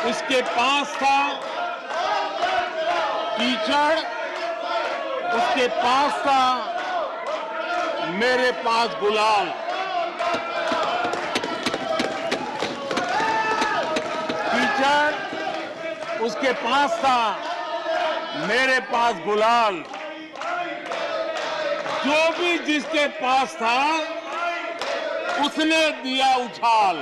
इसके पास था कीचड़, उसके पास था मेरे पास गुलाल। कीचड़ उसके पास था, मेरे पास गुलाल। जो भी जिसके पास था उसने दिया उछाल।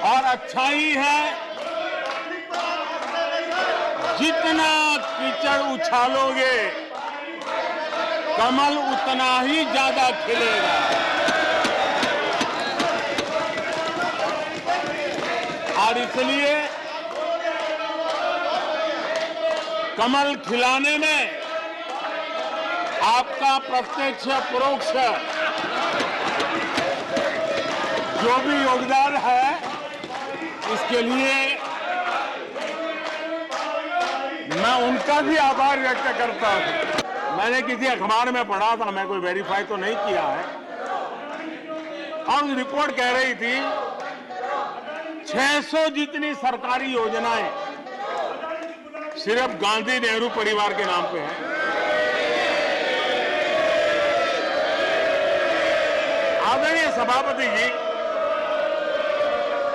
और अच्छाई है, जितना कीचड़ उछालोगे कमल उतना ही ज्यादा खिलेगा। और इसलिए कमल खिलाने में आपका प्रत्यक्ष परोक्ष जो भी योगदान है, इसके लिए मैं उनका भी आभार व्यक्त करता हूं। मैंने किसी अखबार में पढ़ा था, मैं कोई वेरीफाई तो नहीं किया है, और रिपोर्ट कह रही थी 600 जितनी सरकारी योजनाएं सिर्फ गांधी नेहरू परिवार के नाम पे है। आदरणीय सभापति जी,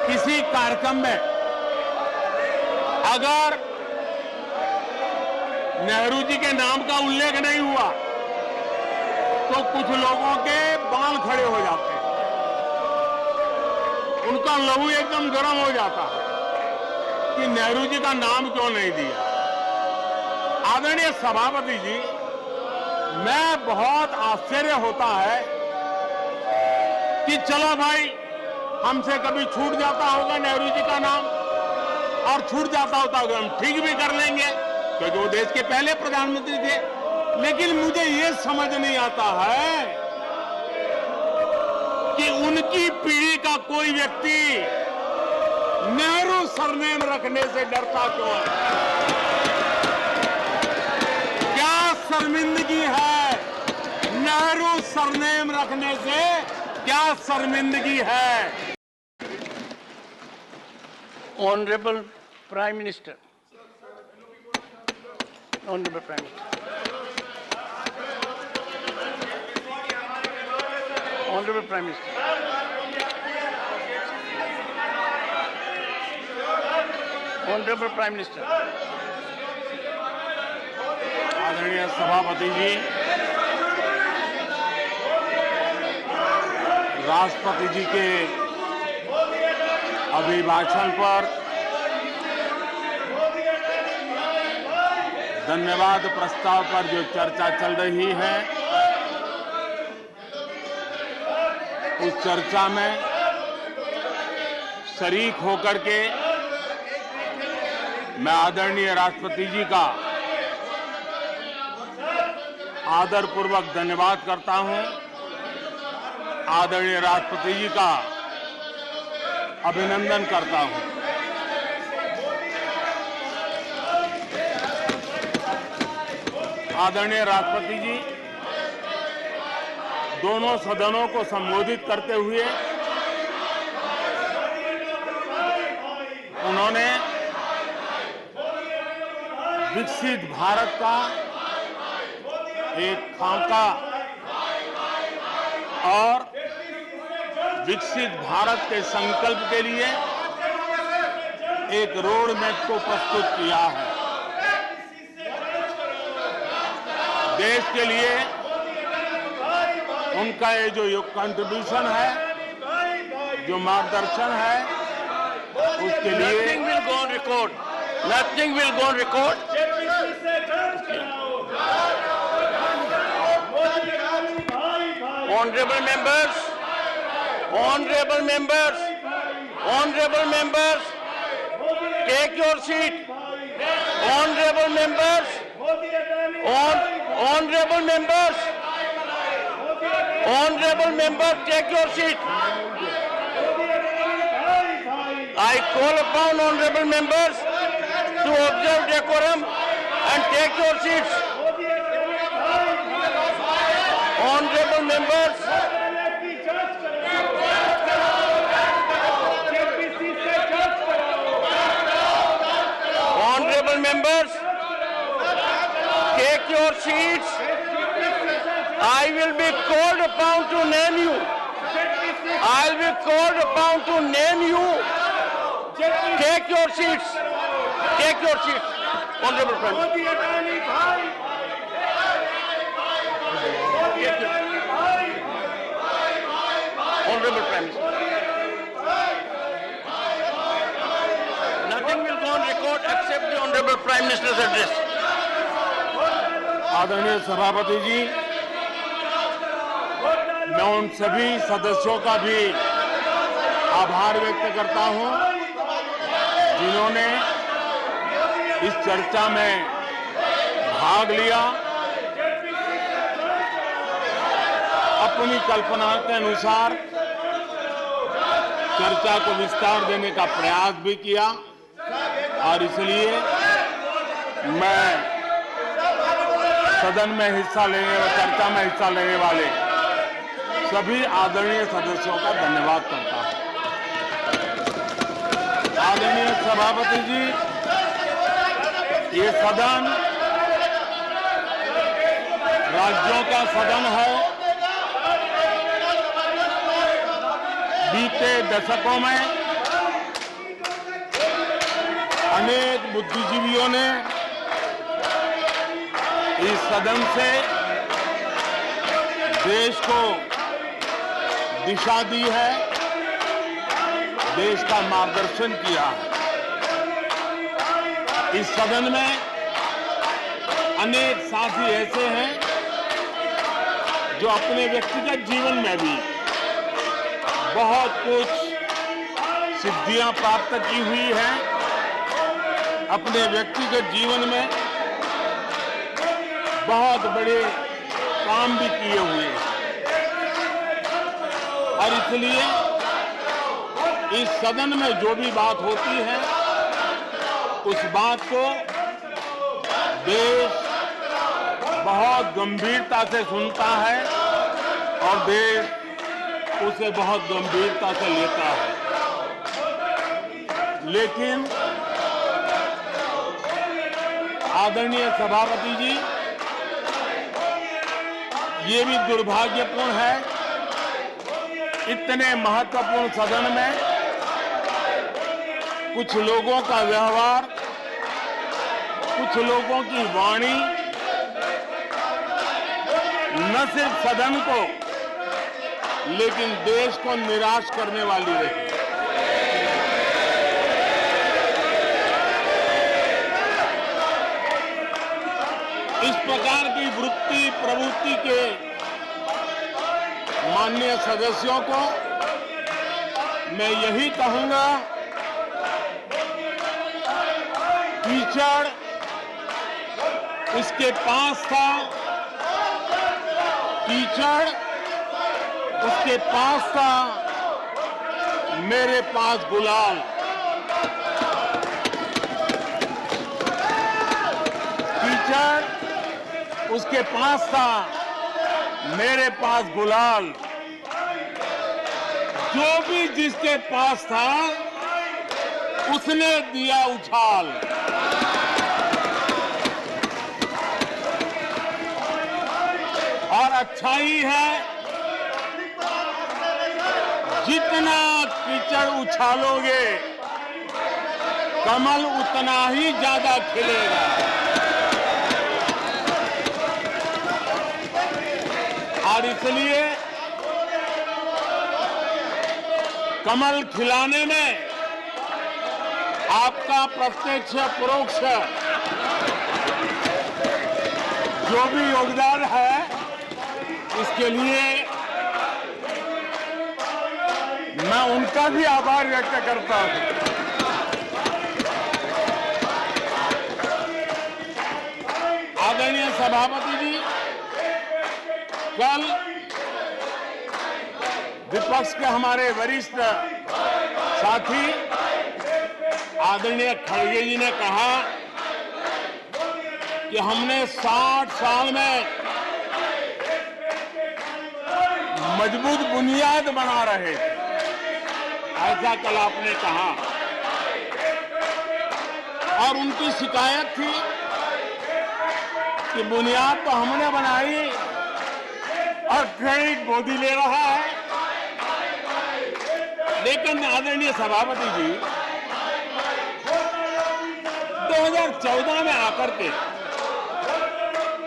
किसी कार्यक्रम में अगर नेहरू जी के नाम का उल्लेख नहीं हुआ तो कुछ लोगों के बाल खड़े हो जाते हैं, उनका लहू एकदम गर्म हो जाता है कि नेहरू जी का नाम क्यों नहीं दिया। आदरणीय सभापति जी, मैं बहुत आश्चर्य होता है कि चलो भाई, हमसे कभी छूट जाता होगा नेहरू जी का नाम, और छूट जाता होता होगा हम ठीक भी कर लेंगे क्योंकि वो देश के पहले प्रधानमंत्री थे। लेकिन मुझे ये समझ नहीं आता है कि उनकी पीढ़ी का कोई व्यक्ति नेहरू सरनेम रखने से डरता क्यों है। क्या शर्मिंदगी है नेहरू सरनेम रखने से, क्या शर्मिंदगी है। Honorable Prime Minister. Honorable Prime Minister. Honorable Prime Minister. Honorable Prime Minister. आदरणीय सभापति जी, राष्ट्रपति जी के अभिभाषण पर धन्यवाद प्रस्ताव पर जो चर्चा चल रही है, उस चर्चा में शरीक होकर के मैं आदरणीय राष्ट्रपति जी का आदरपूर्वक धन्यवाद करता हूं। आदरणीय राष्ट्रपति जी का अभिनंदन करता हूं। आदरणीय राष्ट्रपति जी दोनों सदनों को संबोधित करते हुए उन्होंने विकसित भारत का एक खाका और विकसित भारत के संकल्प के लिए एक रोड मैप को प्रस्तुत किया है। देश के लिए उनका ये जो कंट्रीब्यूशन है, जो मार्गदर्शन है, उसके लिए Nothing will go on record. Nothing will go on record. Honorable members, honorable members, honorable members, take your seat. Honorable members, honorable members, honorable members, take your seat. I call upon honorable members to observe decorum and take your seats. Honorable members, members, take your seats. I will be called upon to name you. I will be called upon to name you. Take your seats. Take your seats, Honorable Prime Minister. Honorable Prime Minister. Nothing will go on record except the Honorable Prime Minister's address. आदरणीय सभापति जी, मैं उन सभी सदस्यों का भी आभार व्यक्त करता हूं जिन्होंने इस चर्चा में भाग लिया, अपनी कल्पना के अनुसार चर्चा को विस्तार देने का प्रयास भी किया और इसलिए मैं सदन में हिस्सा लेने और चर्चा में हिस्सा लेने वाले सभी आदरणीय सदस्यों का धन्यवाद करता हूं। आदरणीय सभापति जी, ये सदन राज्यों का सदन है। बीते दशकों में अनेक बुद्धिजीवियों ने इस सदन से देश को दिशा दी है, देश का मार्गदर्शन किया है। इस सदन में अनेक साथी ऐसे हैं जो अपने व्यक्तिगत जीवन में भी बहुत कुछ सिद्धियां प्राप्त की हुई हैं, अपने व्यक्तिगत जीवन में बहुत बड़े काम भी किए हुए हैं और इसलिए इस सदन में जो भी बात होती है उस बात को देश बहुत गंभीरता से सुनता है और देश उसे बहुत गंभीरता से लेता है। लेकिन आदरणीय सभापति जी, ये भी दुर्भाग्यपूर्ण है, इतने महत्वपूर्ण सदन में कुछ लोगों का व्यवहार, कुछ लोगों की वाणी न सिर्फ सदन को लेकिन देश को निराश करने वाली रही। इस प्रकार की वृत्ति प्रवृत्ति के माननीय सदस्यों को मैं यही कहूंगा, कीचड़ उसके पास था, कीचड़ उसके पास था, मेरे पास गुलाल। कीचड़ उसके पास था, मेरे पास गुलाल। जो भी जिसके पास था उसने दिया उछाल। और अच्छा ही है, जितना कीचड़ उछालोगे कमल उतना ही ज्यादा खिलेगा। और इसलिए कमल खिलाने में आपका प्रत्यक्ष परोक्ष जो भी योगदान है, इसके लिए मैं उनका भी आभार व्यक्त करता हूं। आदरणीय सभापति जी, कल विपक्ष के हमारे वरिष्ठ साथी आदरणीय खड़गे जी ने कहा कि हमने 60 साल में मजबूत बुनियाद बना रहे थे, ऐसा कल आपने कहा। और उनकी शिकायत थी कि बुनियाद तो हमने बनाई और क्रेडिट मोदी ले रहा है। लेकिन आदरणीय सभापति जी, 2014 में आकर के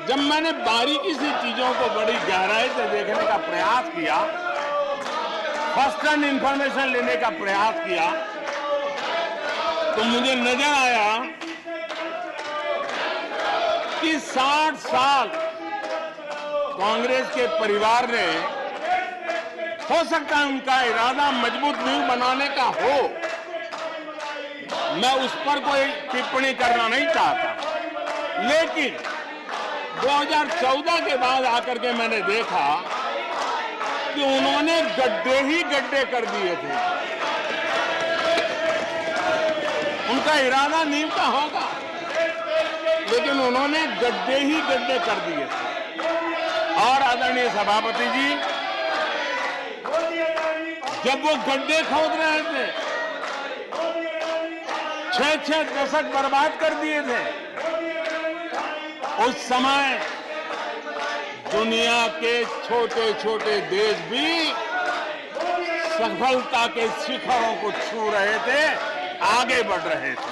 जब मैंने बारीकी से चीजों को बड़ी गहराई से देखने का प्रयास किया, फर्स्ट हैंड इंफॉर्मेशन लेने का प्रयास किया, तो मुझे नजर आया कि 60 साल कांग्रेस के परिवार ने, हो सकता है उनका इरादा मजबूत नींव बनाने का हो, मैं उस पर कोई टिप्पणी करना नहीं चाहता, लेकिन 2014 के बाद आकर के मैंने देखा कि उन्होंने गड्ढे ही गड्ढे कर दिए थे। उनका इरादा नींव का होगा, लेकिन उन्होंने गड्ढे ही गड्ढे कर दिए थे। और आदरणीय सभापति जी, जब वो गड्ढे खोद रहे थे, 6-6 दशक बर्बाद कर दिए थे, उस समय दुनिया के छोटे छोटे देश भी सफलता के शिखरों को छू रहे थे, आगे बढ़ रहे थे।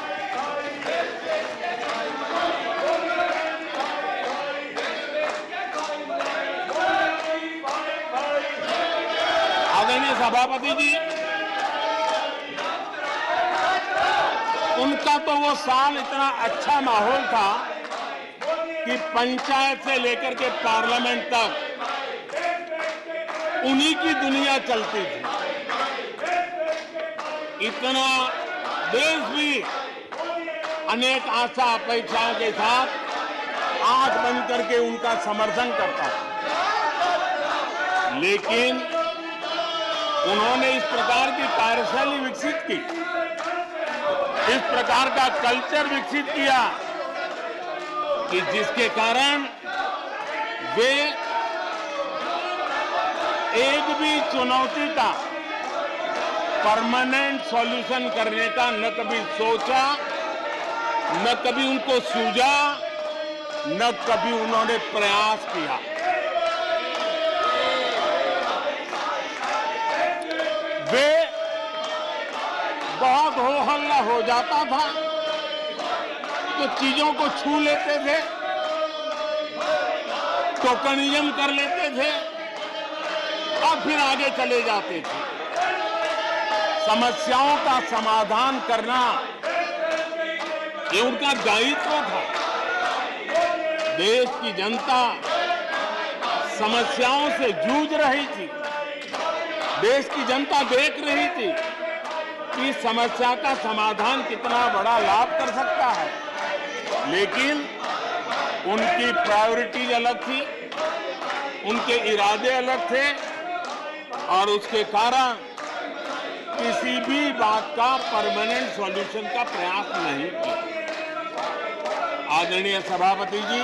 आदरणीय सभापति जी, उनका तो वो साल इतना अच्छा माहौल था कि पंचायत से लेकर के पार्लियामेंट तक उन्हीं की दुनिया चलती थी। इतना देश भी अनेक आशा अपेक्षाओं के साथ आंख बंद करके उनका समर्थन करता था, लेकिन उन्होंने इस प्रकार की कार्यशैली विकसित की, इस प्रकार का कल्चर विकसित किया कि जिसके कारण वे एक भी चुनौती का परमानेंट सॉल्यूशन करने का न कभी सोचा, न कभी उनको सूझा, न कभी उन्होंने प्रयास किया। वे बहुत हो हल्ला हो जाता था तो चीजों को छू लेते थे, टोकनिज्म कर लेते थे और फिर आगे चले जाते थे। समस्याओं का समाधान करना ये उनका दायित्व था। देश की जनता समस्याओं से जूझ रही थी, देश की जनता देख रही थी कि समस्या का समाधान कितना बड़ा लाभ कर सकता है, लेकिन उनकी प्रायोरिटीज अलग थी, उनके इरादे अलग थे और उसके कारण किसी भी बात का परमानेंट सॉल्यूशन का प्रयास नहीं किया। आदरणीय सभापति जी,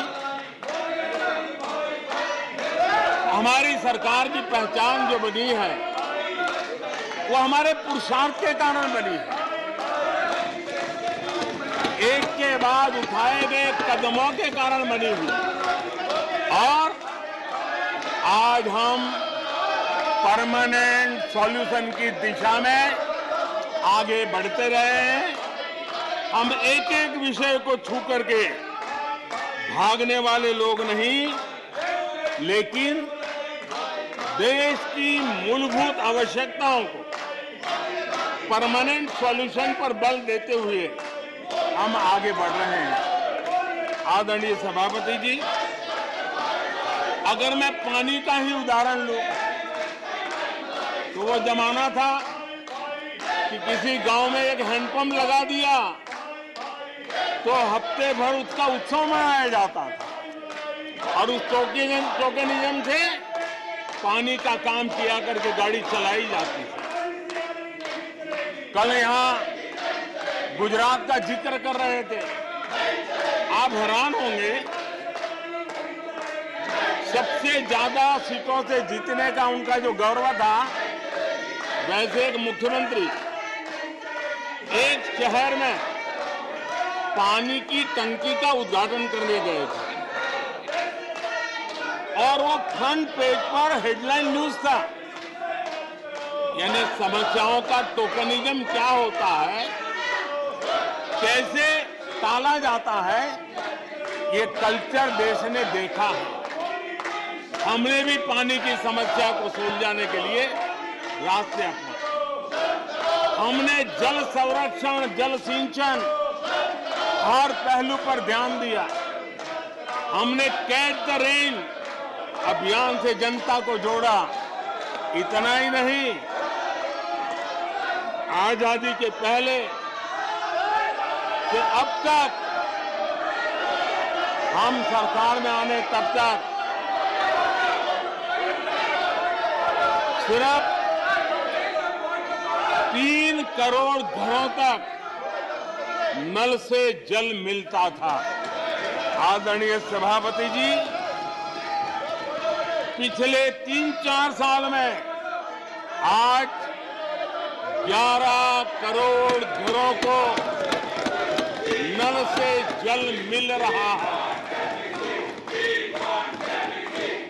हमारी सरकार की पहचान जो बनी है वो हमारे पुरुषार्थ के कारण बनी है। एक के बाद उठाए गए कदमों के कारण बनी हुई, और आज हम परमानेंट सॉल्यूशन की दिशा में आगे बढ़ते रहे हैं। हम एक एक विषय को छू करके भागने वाले लोग नहीं, लेकिन देश की मूलभूत आवश्यकताओं को परमानेंट सॉल्यूशन पर बल देते हुए हम आगे बढ़ रहे हैं। आदरणीय सभापति जी, अगर मैं पानी का ही उदाहरण लूं तो वो जमाना था कि किसी गांव में एक हैंडपंप लगा दिया तो हफ्ते भर उसका उत्सव मनाया जाता था और उस टोकनिज्म से पानी का काम किया करके गाड़ी चलाई जाती थी। कल यहां गुजरात का जिक्र कर रहे थे, आप हैरान होंगे, सबसे ज्यादा सीटों से जीतने का उनका जो गौरव था, वैसे एक मुख्यमंत्री एक शहर में पानी की टंकी का उद्घाटन करने गए थे और वो फ्रंट पेज पर हेडलाइन न्यूज था। यानी समस्याओं का टोकनिज्म क्या होता है, कैसे टाला जाता है, ये कल्चर देश ने देखा है। हमने भी पानी की समस्या को सुलझाने के लिए रास्ते अपनाए। हमने जल संरक्षण, जल सिंचन हर पहलू पर ध्यान दिया। हमने कैच द रेन अभियान से जनता को जोड़ा। इतना ही नहीं, आजादी के पहले से अब तक हम सरकार में आने तब तक सिर्फ 3 करोड़ घरों तक नल से जल मिलता था। आदरणीय सभापति जी, पिछले 3-4 साल में आज 11 करोड़ घरों को नल से जल मिल रहा है।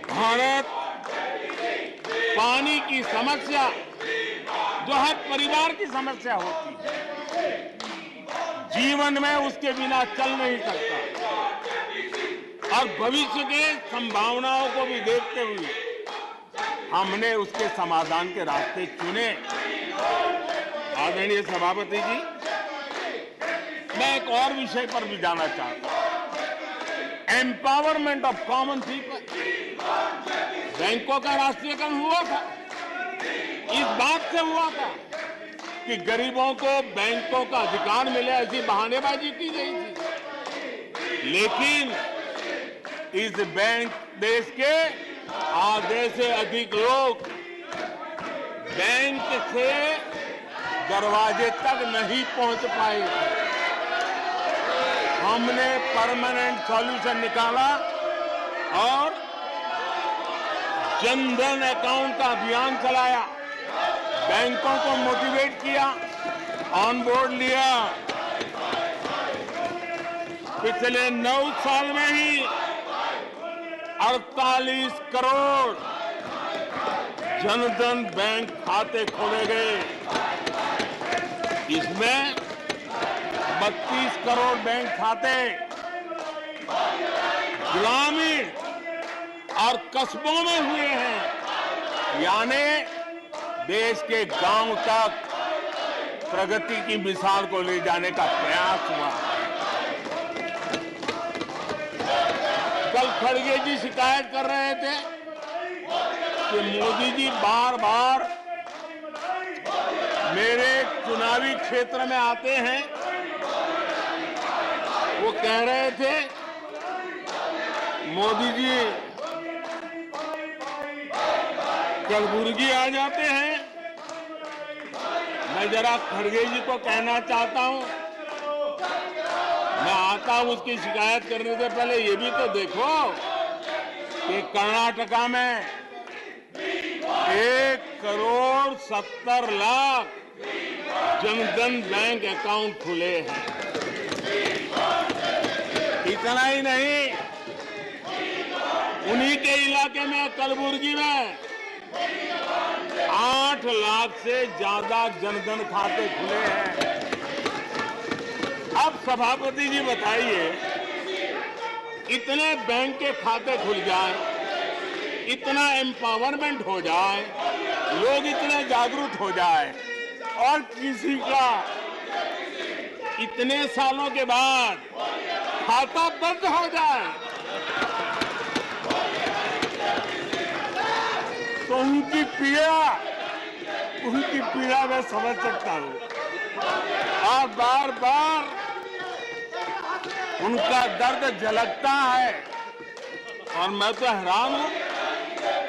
भारत पानी की समस्या जो हर परिवार की समस्या होती है, जीवन में उसके बिना चल नहीं सकता और भविष्य के संभावनाओं को भी देखते हुए हमने उसके समाधान के रास्ते चुने। आदरणीय सभापति जी, मैं एक और विषय पर भी जाना चाहता हूं। Empowerment of common people. बैंकों का राष्ट्रीयकरण हुआ था, इस बात से हुआ था कि गरीबों को बैंकों का अधिकार मिले, ऐसी बहानेबाजी की गई थी। लेकिन इस बैंक देश के आधे से अधिक लोग बैंक से दरवाजे तक नहीं पहुंच पाए। हमने परमानेंट सॉल्यूशन निकाला और जनधन अकाउंट का अभियान चलाया, बैंकों को मोटिवेट किया, ऑन बोर्ड लिया। पिछले 9 साल में ही 48 करोड़ जनधन बैंक खाते खोले गए। इसमें 32 करोड़ बैंक खाते ग्रामीण और कस्बों में हुए हैं। यानी देश के गांव तक प्रगति की मिसाल को ले जाने का प्रयास हुआ। कल खड़गे जी शिकायत कर रहे थे कि मोदी जी बार बार मेरे चुनावी क्षेत्र में आते हैं। वो कह रहे थे मोदी जी कलबुर्गी आ जाते हैं। मैं जरा खड़गे जी को कहना चाहता हूं, मैं आता हूं उसकी शिकायत करने से पहले ये भी तो देखो कि कर्नाटका में 1 करोड़ 70 लाख जनधन बैंक अकाउंट खुले हैं। इतना ही नहीं, उन्हीं के इलाके में कलबुर्गी में 8 लाख से ज्यादा जनधन खाते खुले हैं। अब सभापति जी बताइए, इतने बैंक के खाते खुल जाए, इतना एम्पावरमेंट हो जाए, लोग इतने जागरूक हो जाए और किसी का इतने सालों के बाद खाता बंद हो जाए तो उनकी पीड़ा मैं समझ सकता हूं और बार बार उनका दर्द झलकता है। और मैं तो हैरान हूं,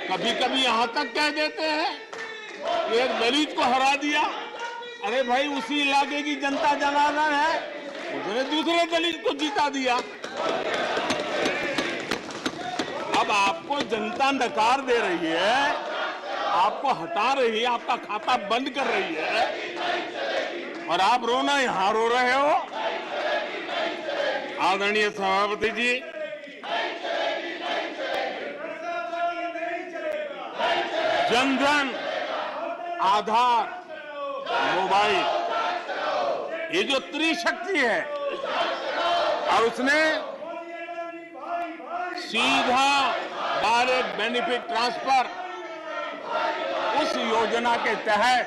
कभी कभी यहां तक कह देते हैं एक दलित को हरा दिया। अरे भाई, उसी इलाके की जनता जनार्दन है, उसने दूसरे दलित को जीता दिया। अब आपको जनता नकार दे रही है, आपको हटा रही है, आपका खाता बंद कर रही है और आप रोना यहां रो रहे हो। आदरणीय सभापति जी, जनधन, आधार, मोबाइल, ये जो त्रिशक्ति है, और उसने सीधा डायरेक्ट बेनिफिट ट्रांसफर, उस योजना के तहत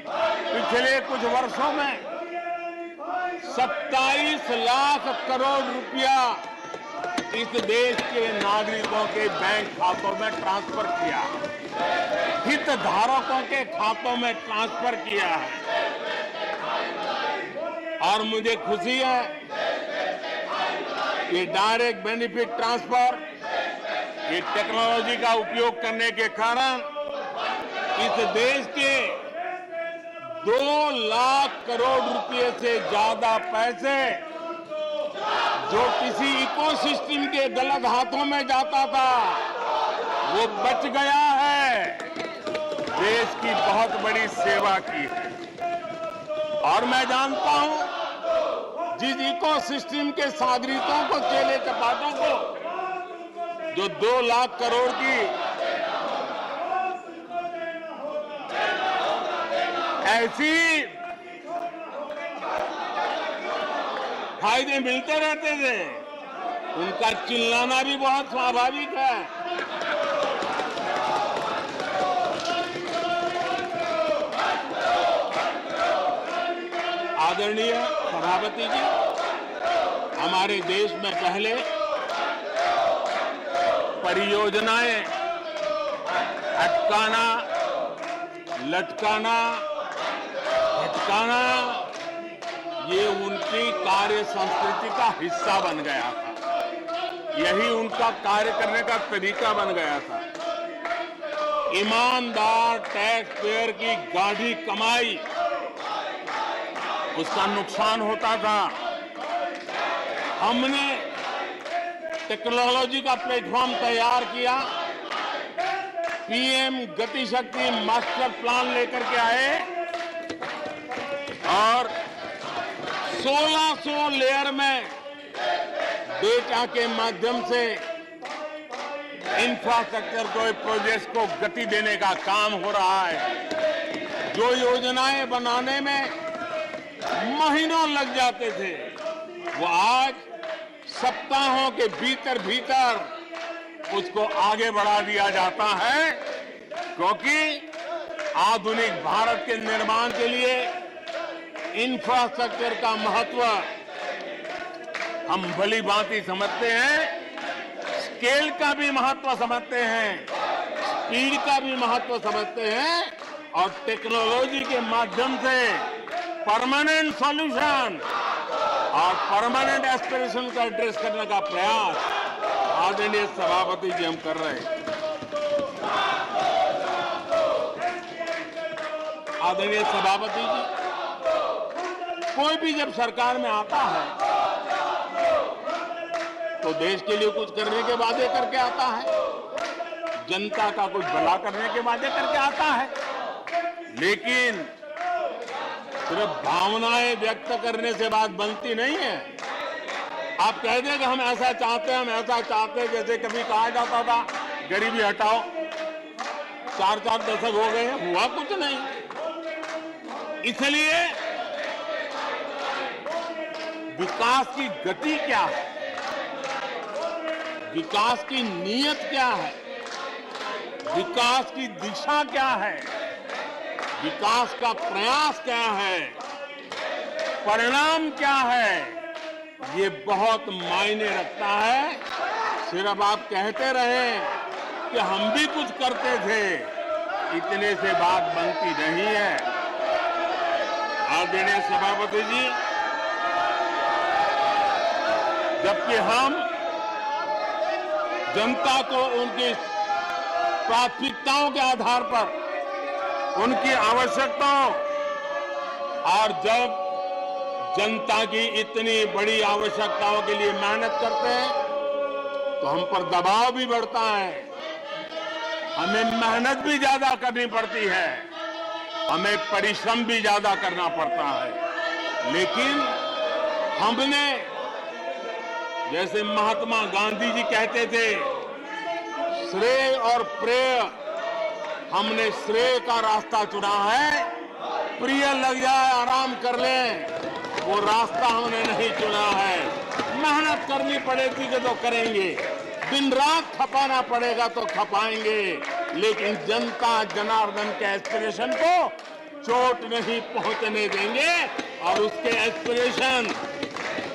पिछले कुछ वर्षों में 27 लाख करोड़ रुपया इस देश के नागरिकों के बैंक खातों में ट्रांसफर किया, हितधारकों के खातों में ट्रांसफर किया है। और मुझे खुशी है कि डायरेक्ट बेनिफिट ट्रांसफर, ये टेक्नोलॉजी का उपयोग करने के कारण इस देश के 2 लाख करोड़ रुपए से ज्यादा पैसे जो किसी इकोसिस्टम के गलत हाथों में जाता था, वो बच गया है। देश की बहुत बड़ी सेवा की है। और मैं जानता हूं, जिस इकोसिस्टम के सागरिकों को, चेले चपाटों को, जो 2 लाख करोड़ की ऐसी फायदे मिलते रहते थे, उनका चिल्लाना भी बहुत स्वाभाविक है। आदरणीय सभापति जी, हमारे देश में पहले परियोजनाएं अटकाना, लटकाना, भटकाना, ये उनकी कार्य संस्कृति का हिस्सा बन गया था। यही उनका कार्य करने का तरीका बन गया था। ईमानदार टैक्स पेयर की गाढ़ी कमाई, उसका नुकसान होता था। हमने टेक्नोलॉजी का प्लेटफॉर्म तैयार किया, पीएम गति शक्ति मास्टर प्लान लेकर के आए और 1600 लेयर में डेटा के माध्यम से इंफ्रास्ट्रक्चर को, प्रोजेक्ट्स को गति देने का काम हो रहा है। जो योजनाएं बनाने में महीनों लग जाते थे, वो आज सप्ताहों के भीतर भीतर उसको आगे बढ़ा दिया जाता है, क्योंकि आधुनिक भारत के निर्माण के लिए इंफ्रास्ट्रक्चर का महत्व हम भली भांति समझते हैं, स्केल का भी महत्व समझते हैं, स्पीड का भी महत्व समझते हैं, और टेक्नोलॉजी के माध्यम से परमानेंट सॉल्यूशन और परमानेंट एस्पिरेशन का एड्रेस करने का प्रयास आदरणीय सभापति जी हम कर रहे हैं। आदरणीय सभापति जी, कोई भी जब सरकार में आता है तो देश के लिए कुछ करने के वादे करके आता है, जनता का कुछ भला करने के वादे करके आता है, लेकिन सिर्फ भावनाएं व्यक्त करने से बात बनती नहीं है। आप कह दें कि हम ऐसा चाहते हैं, हम ऐसा चाहते हैं, जैसे कभी कहा जाता था गरीबी हटाओ, 4-4 दशक हो गए, हुआ कुछ नहीं। इसलिए विकास की गति क्या है, विकास की नीयत क्या है, विकास की दिशा क्या है, विकास का प्रयास क्या है, परिणाम क्या है, ये बहुत मायने रखता है। सिर्फ आप कहते रहे कि हम भी कुछ करते थे, इतने से बात बनती नहीं है। आदरणीय सभापति जी, जबकि हम जनता को उनकी प्राथमिकताओं के आधार पर, उनकी आवश्यकताओं, और जब जनता की इतनी बड़ी आवश्यकताओं के लिए मेहनत करते हैं तो हम पर दबाव भी बढ़ता है, हमें मेहनत भी ज्यादा करनी पड़ती है, हमें परिश्रम भी ज्यादा करना पड़ता है, लेकिन हमने जैसे महात्मा गांधी जी कहते थे, श्रेय और प्रेय, हमने श्रेय का रास्ता चुना है, प्रिय लग जाए आराम कर लें, वो रास्ता हमने नहीं चुना है। मेहनत करनी पड़ेगी तो करेंगे, दिन रात खपाना पड़ेगा तो खपाएंगे, लेकिन जनता जनार्दन के एस्पिरेशन को चोट नहीं पहुंचने देंगे और उसके एस्पिरेशन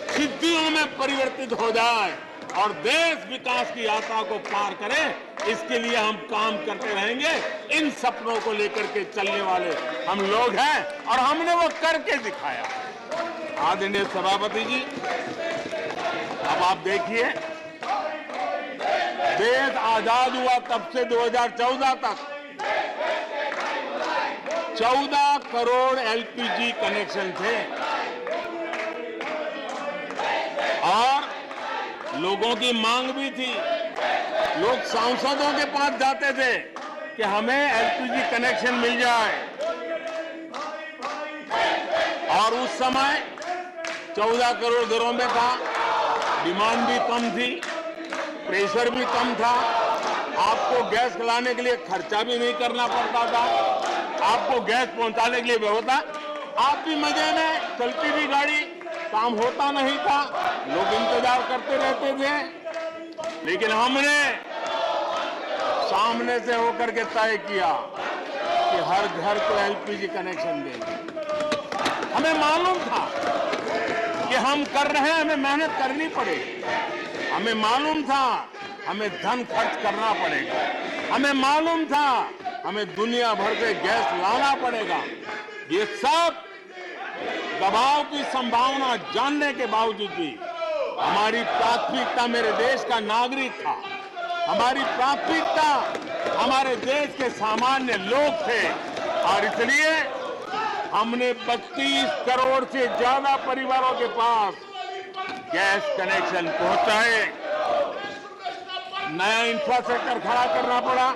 सिद्धियों में परिवर्तित हो जाए और देश विकास की यात्रा को पार करे, इसके लिए हम काम करते रहेंगे। इन सपनों को लेकर के चलने वाले हम लोग हैं और हमने वो करके दिखाया। आदरणीय सभापति जी, अब आप देखिए, देश आजाद हुआ तब से 2014 तक 14 करोड़ एलपीजी कनेक्शन थे और लोगों की मांग भी थी। लोग सांसदों के पास जाते थे कि हमें एलपीजी कनेक्शन मिल जाए और उस समय 14 करोड़ घरों में था, डिमांड भी कम थी, प्रेशर भी कम था, आपको गैस लाने के लिए खर्चा भी नहीं करना पड़ता था, आपको गैस पहुंचाने के लिए व्यवस्था, आप भी मजे में, चलती भी गाड़ी, काम होता नहीं था, लोग इंतजार करते रहते थे। लेकिन हमने सामने से होकर के तय किया कि हर घर को एलपीजी कनेक्शन देंगे। हमें मालूम था कि हम कर रहे हैं, हमें मेहनत करनी पड़ेगी, हमें मालूम था हमें धन खर्च करना पड़ेगा, हमें मालूम था हमें दुनिया भर से गैस लाना पड़ेगा। ये सब दबाव की संभावना जानने के बावजूद भी हमारी प्राथमिकता मेरे देश का नागरिक था, हमारी प्राथमिकता हमारे देश के सामान्य लोग थे और इसलिए हमने 32 करोड़ से ज्यादा परिवारों के पास गैस कनेक्शन पहुंचाए। नया इंफ्रास्ट्रक्चर खड़ा करना पड़ा,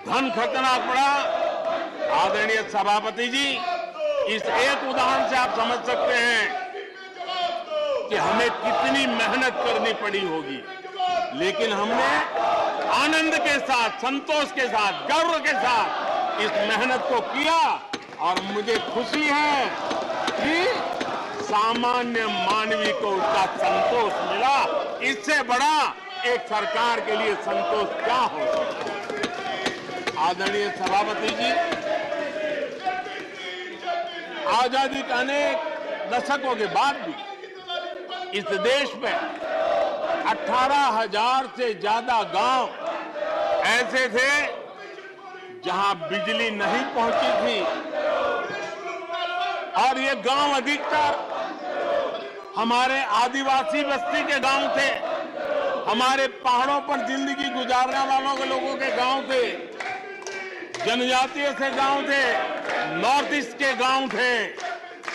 धन खर्चना पड़ा। आदरणीय सभापति जी, इस एक उदाहरण से आप समझ सकते हैं कि हमें कितनी मेहनत करनी पड़ी होगी, लेकिन हमने आनंद के साथ, संतोष के साथ, गर्व के साथ इस मेहनत को किया और मुझे खुशी है कि सामान्य मानवी को उसका संतोष मिला। इससे बड़ा एक सरकार के लिए संतोष क्या हो सकता है। आदरणीय सभापति जी, आजादी के अनेक दशकों के बाद भी इस देश में 18,000 से ज्यादा गांव ऐसे थे जहां बिजली नहीं पहुंची थी और ये गांव अधिकतर हमारे आदिवासी बस्ती के गांव थे, हमारे पहाड़ों पर जिंदगी गुजारने वालों के लोगों के गांव थे, जनजातीय से गांव थे, नॉर्थ ईस्ट के गांव थे।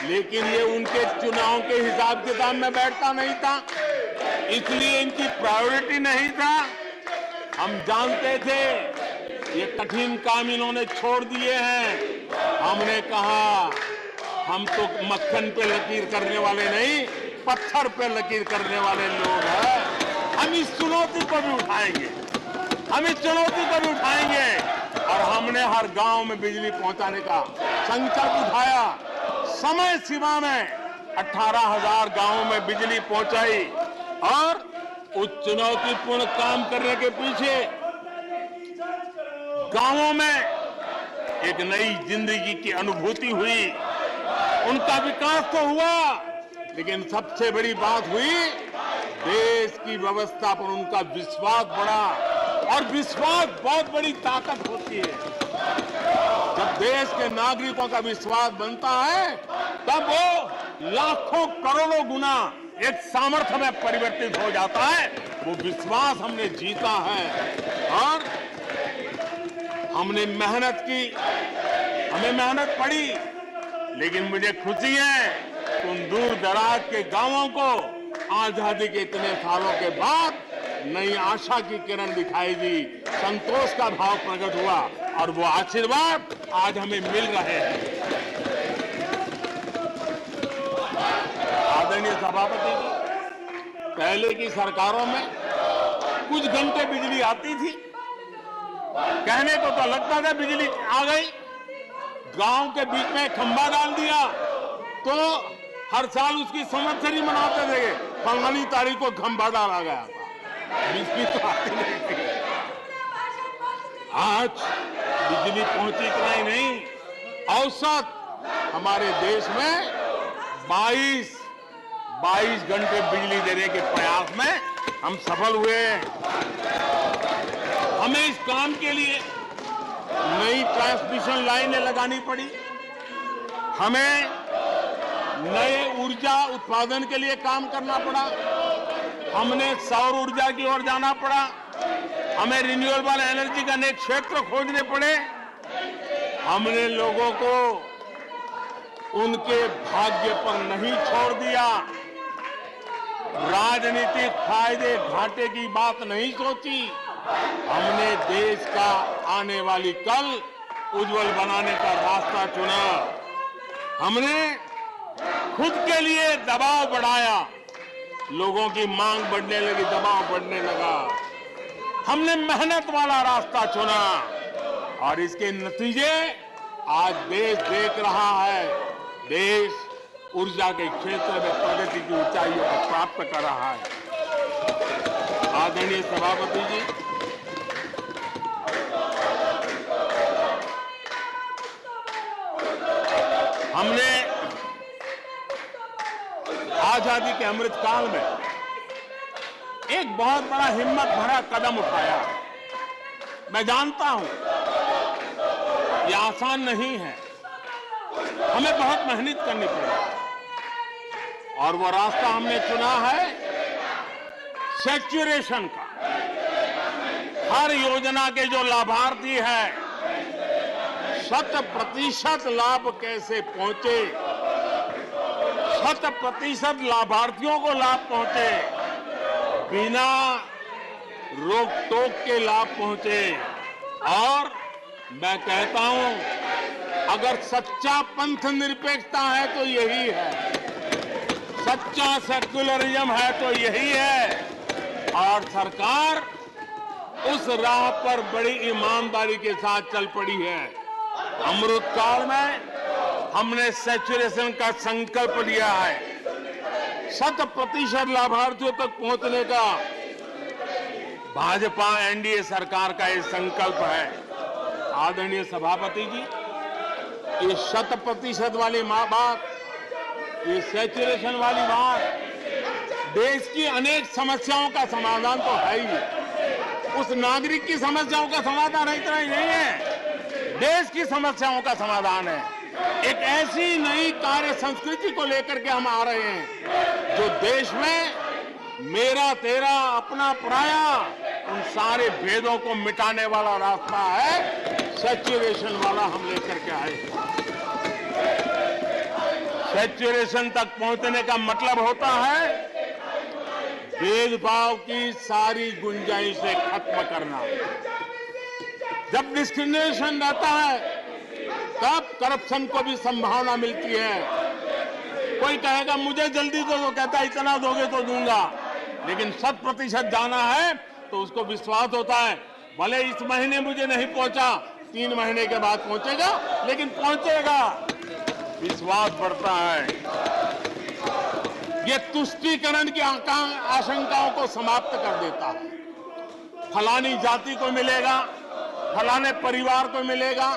लेकिन ये उनके चुनाव के हिसाब किताब में बैठता नहीं था, इसलिए इनकी प्रायोरिटी नहीं था। हम जानते थे ये कठिन काम इन्होंने छोड़ दिए हैं। हमने कहा हम तो मक्खन पे लकीर करने वाले नहीं, पत्थर पे लकीर करने वाले लोग हैं। हम इस चुनौती को भी उठाएंगे, हम इस चुनौती को भी उठाएंगे और हमने हर गांव में बिजली पहुंचाने का संकल्प उठाया। समय सीमा में 18,000 गांवों में बिजली पहुंचाई और उस चुनौतीपूर्ण काम करने के पीछे गांवों में एक नई जिंदगी की अनुभूति हुई, उनका विकास तो हुआ, लेकिन सबसे बड़ी बात हुई देश की व्यवस्था पर उनका विश्वास बढ़ा और विश्वास बहुत बड़ी ताकत होती है। जब देश के नागरिकों का विश्वास बनता है तब वो लाखों करोड़ों गुना एक सामर्थ्य में परिवर्तित हो जाता है। वो विश्वास हमने जीता है और हमने मेहनत की, हमें मेहनत पड़ी, लेकिन मुझे खुशी है कि उन दूर दराज के गांवों को आजादी के इतने सालों के बाद नई आशा की किरण दिखाई दी, संतोष का भाव प्रकट हुआ और वो आशीर्वाद आज हमें मिल रहे हैं। आदरणीय सभापति जी, पहले की सरकारों में कुछ घंटे बिजली आती थी, कहने को तो लगता था बिजली आ गई, गांव के बीच में खंभा डाल दिया तो हर साल उसकी संवत्सरी मनाते थे, फलानी तारीख को खंभा डाला गया था, बिजली तो आती नहीं थी। आज बिजली पहुंची इतना ही नहीं, औसत हमारे देश में 22 घंटे बिजली देने के प्रयास में हम सफल हुए हैं। हमें इस काम के लिए नई ट्रांसमिशन लाइनें लगानी पड़ी, हमें नए ऊर्जा उत्पादन के लिए काम करना पड़ा, हमने सौर ऊर्जा की ओर जाना पड़ा, हमें रिन्यूएबल एनर्जी का नए क्षेत्र खोजने पड़े। हमने लोगों को उनके भाग्य पर नहीं छोड़ दिया, राजनीतिक फायदे घाटे की बात नहीं सोची, हमने देश का आने वाली कल उज्जवल बनाने का रास्ता चुना। हमने खुद के लिए दबाव बढ़ाया, लोगों की मांग बढ़ने लगी, दबाव बढ़ने लगा, हमने मेहनत वाला रास्ता चुना और इसके नतीजे आज देश देख रहा है। देश ऊर्जा के क्षेत्र में प्रगति की ऊंचाइयों को प्राप्त कर रहा है। आदरणीय सभापति जी, हमने आजादी के अमृत काल में एक बहुत बड़ा हिम्मत भरा कदम उठाया। मैं जानता हूं यह आसान नहीं है, हमें बहुत मेहनत करनी पड़ेगी और वो रास्ता हमने चुना है सैचुरेशन का। हर योजना के जो लाभार्थी हैं 100% लाभ कैसे पहुंचे, 100% लाभार्थियों को लाभ पहुंचे, बिना रोक टोक के लाभ पहुंचे। और मैं कहता हूं अगर सच्चा पंथ निरपेक्षता है तो यही है, सच्चा सेक्युलरिज्म है तो यही है। और सरकार उस राह पर बड़ी ईमानदारी के साथ चल पड़ी है। अमृत काल में हमने सैचुरेशन का संकल्प लिया है, 100% लाभार्थियों तक पहुंचने का भाजपा एनडीए सरकार का ये संकल्प है। आदरणीय सभापति जी, ये 100% वाली बात, ये सैचुरेशन वाली बात देश की अनेक समस्याओं का समाधान तो है ही, उस नागरिक की समस्याओं का समाधान इतना ही नहीं है, देश की समस्याओं का समाधान है। एक ऐसी नई कार्य संस्कृति को लेकर के हम आ रहे हैं जो देश में मेरा तेरा अपना पराया उन सारे भेदों को मिटाने वाला रास्ता है, सैचुरेशन वाला हम लेकर के आए। सैचुरेशन तक पहुंचने का मतलब होता है भेदभाव की सारी गुंजाइशें खत्म करना। जब डिस्क्रिमिनेशन रहता है तब करप्शन को भी संभावना मिलती है। कोई कहेगा मुझे जल्दी दो, तो कहता है इतना दोगे तो दूंगा, लेकिन 100% जाना है तो उसको विश्वास होता है भले इस महीने मुझे नहीं पहुंचा, 3 महीने के बाद पहुंचेगा, लेकिन पहुंचेगा, विश्वास बढ़ता है। ये तुष्टीकरण की आशंकाओं को समाप्त कर देता है। फलानी जाति को मिलेगा, फलाने परिवार को मिलेगा,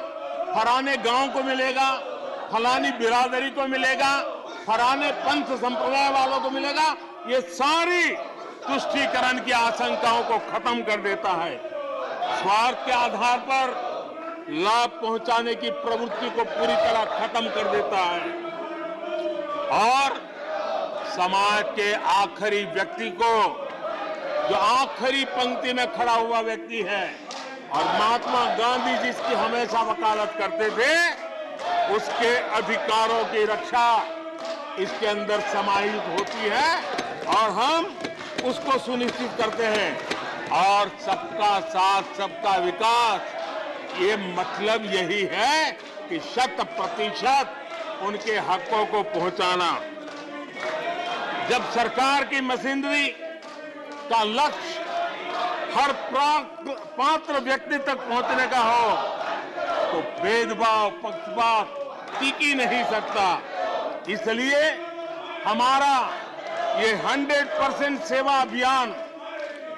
फलाने गांव को मिलेगा, फलानी बिरादरी को मिलेगा, फलाने पंथ संप्रदाय वालों को मिलेगा, ये सारी तुष्टीकरण की आशंकाओं को खत्म कर देता है। स्वार्थ के आधार पर लाभ पहुंचाने की प्रवृत्ति को पूरी तरह खत्म कर देता है और समाज के आखिरी व्यक्ति को, जो आखिरी पंक्ति में खड़ा हुआ व्यक्ति है और महात्मा गांधी जिसकी हमेशा वकालत करते थे, उसके अधिकारों की रक्षा इसके अंदर समाहित होती है और हम उसको सुनिश्चित करते हैं। और सबका साथ सबका विकास, ये मतलब यही है कि 100% उनके हकों को पहुंचाना। जब सरकार की मशीनरी का लक्ष्य हर पात्र व्यक्ति तक पहुंचने का हो तो भेदभाव पक्षपात टिक ही नहीं सकता। इसलिए हमारा ये 100% सेवा अभियान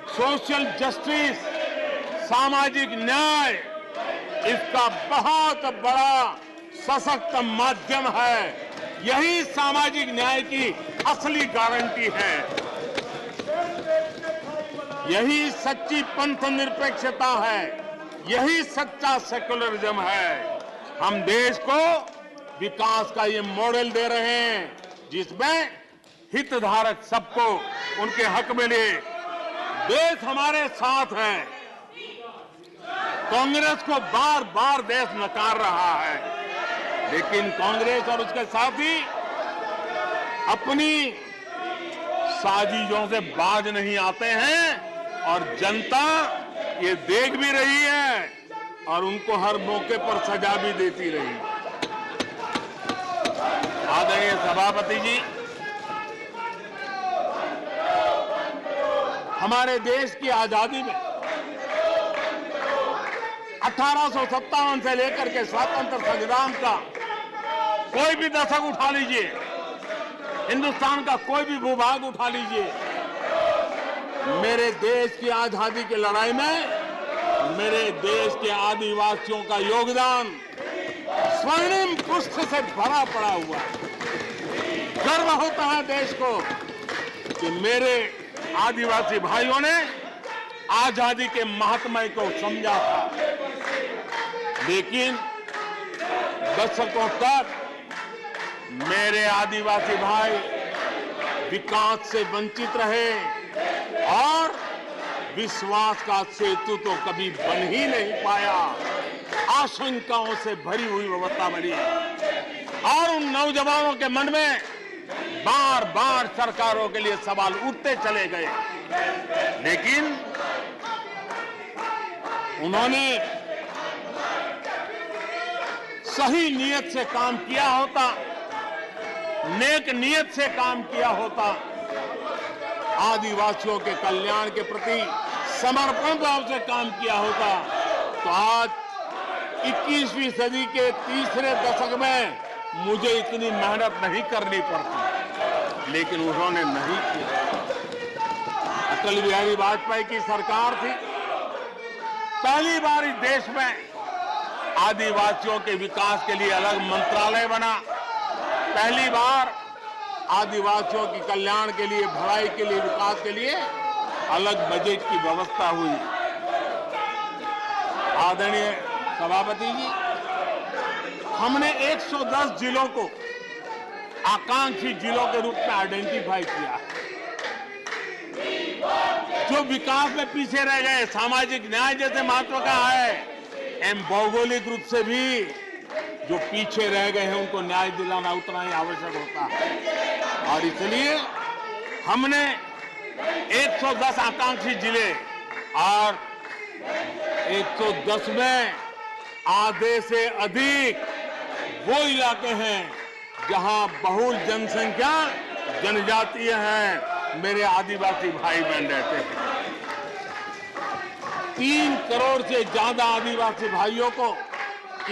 सोशल जस्टिस, सामाजिक न्याय, इसका बहुत बड़ा सशक्त माध्यम है। यही सामाजिक न्याय की असली गारंटी है। यही सच्ची पंथ निरपेक्षता है। यही सच्चा सेकुलरिज्म है। हम देश को विकास का ये मॉडल दे रहे हैं जिसमें हितधारक सबको उनके हक मिले। देश हमारे साथ है। कांग्रेस को बार बार देश नकार रहा है, लेकिन कांग्रेस और उसके साथी अपनी साजिशों से बाज नहीं आते हैं और जनता ये देख भी रही है और उनको हर मौके पर सजा भी देती रही। आदरणीय सभापति जी, हमारे देश की आजादी में 1857 से लेकर के स्वतंत्र संग्राम का कोई भी दशक उठा लीजिए, हिंदुस्तान का कोई भी भूभाग उठा लीजिए, मेरे देश की आजादी की लड़ाई में मेरे देश के आदिवासियों का योगदान स्वर्णिम पुष्प से भरा पड़ा हुआ है। गर्व होता है देश को कि मेरे आदिवासी भाइयों ने आजादी के महात्म्य को समझा था, लेकिन दशकों तक मेरे आदिवासी भाई विकास से वंचित रहे और विश्वास का सेतु तो कभी बन ही नहीं पाया। आशंकाओं से भरी हुई व्यवस्था बनी और उन नौजवानों के मन में बार बार सरकारों के लिए सवाल उठते चले गए, लेकिन उन्होंने सही नियत से काम किया होता, नेक नियत से काम किया होता, आदिवासियों के कल्याण के प्रति समर्पण भाव से काम किया होता, तो आज 21वीं सदी के तीसरे दशक में मुझे इतनी मेहनत नहीं करनी पड़ती, लेकिन उन्होंने नहीं किया। अटल बिहारी वाजपेयी की सरकार थी, पहली बार इस देश में आदिवासियों के विकास के लिए अलग मंत्रालय बना, पहली बार आदिवासियों की कल्याण के लिए, भलाई के लिए, विकास के लिए अलग बजट की व्यवस्था हुई। आदरणीय सभापति जी, हमने 110 जिलों को आकांक्षी जिलों के रूप में आइडेंटिफाई किया, जो विकास में पीछे रह गए, सामाजिक न्याय जैसे महत्व का है, एवं भौगोलिक रूप से भी जो पीछे रह गए हैं उनको न्याय दिलाना उतना ही आवश्यक होता है। और इसलिए हमने 110 आकांक्षी जिले और 110 में आधे से अधिक वो इलाके हैं जहां बहुल जनसंख्या जनजातीय हैं, मेरे आदिवासी भाई बहन रहते हैं। 3 करोड़ से ज्यादा आदिवासी भाइयों को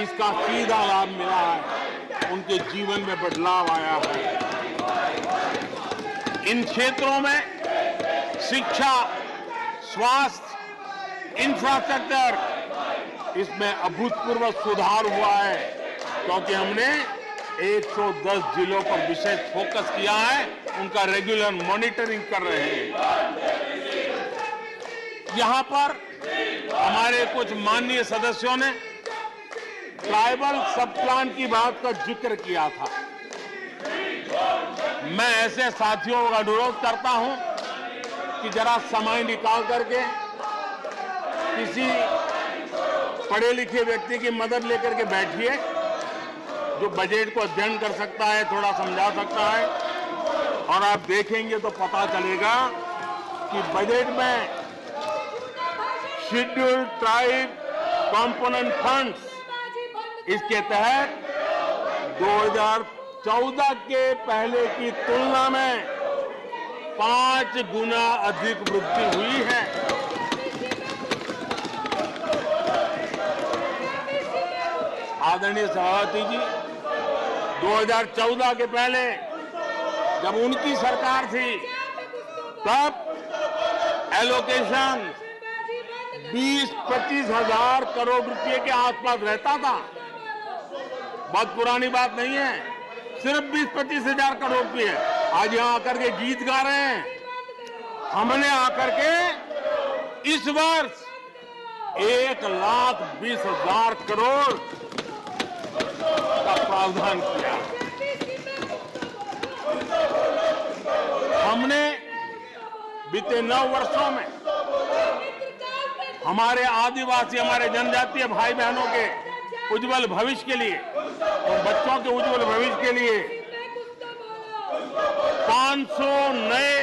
इसका सीधा लाभ मिला है, उनके जीवन में बदलाव आया है। इन क्षेत्रों में शिक्षा, स्वास्थ्य, इंफ्रास्ट्रक्चर, इसमें अभूतपूर्व सुधार हुआ है, क्योंकि हमने 110 जिलों पर विशेष फोकस किया है, उनका रेगुलर मॉनिटरिंग कर रहे हैं। यहां पर हमारे कुछ माननीय सदस्यों ने ट्राइबल सब प्लान की बात का जिक्र किया था। मैं ऐसे साथियों का अनुरोध करता हूं कि जरा समय निकाल करके किसी पढ़े लिखे व्यक्ति की मदद लेकर के बैठिए, जो बजट को अध्ययन कर सकता है, थोड़ा समझा सकता है, और आप देखेंगे तो पता चलेगा कि बजट में शेड्यूल्ड ट्राइब कंपोनेंट फंड्स, इसके तहत 2014 के पहले की तुलना में 5 गुना अधिक वृद्धि हुई है। आदरणीय सभापति जी, 2014 के पहले जब उनकी सरकार थी तब एलोकेशन 20-25 हजार करोड़ रुपए के आसपास रहता था। बहुत पुरानी बात नहीं है, सिर्फ 20-25 हजार करोड़ रुपए। आज यहां आकर के गीत गा रहे हैं। हमने आकर के इस वर्ष 1,20,000 करोड़ का प्रावधान किया। हमने बीते 9 वर्षों में हमारे आदिवासी, हमारे जनजातीय भाई बहनों के उज्जवल भविष्य के लिए और बच्चों के उज्जवल भविष्य के लिए 500 नए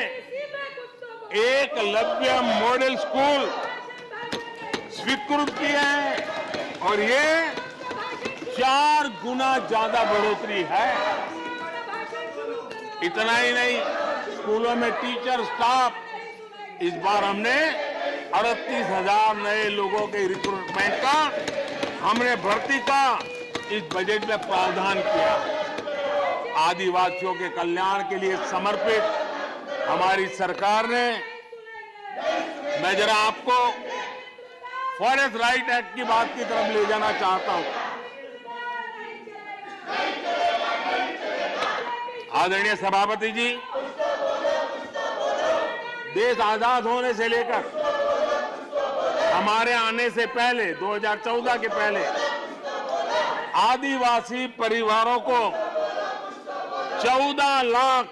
एकलव्य मॉडल स्कूल स्वीकृत किए हैं और ये 4 गुना ज्यादा बढ़ोतरी है। इतना ही नहीं, स्कूलों में टीचर, स्टाफ, इस बार हमने 38,000 नए लोगों के रिक्रूटमेंट का, हमने भर्ती का इस बजट में प्रावधान किया। आदिवासियों के कल्याण के लिए समर्पित हमारी सरकार ने, मैं जरा आपको फॉरेस्ट राइट एक्ट की बात की तरफ ले जाना चाहता हूं। आदरणीय सभापति जी, देश आजाद होने से लेकर हमारे आने से पहले 2014 के पहले आदिवासी परिवारों को 14 लाख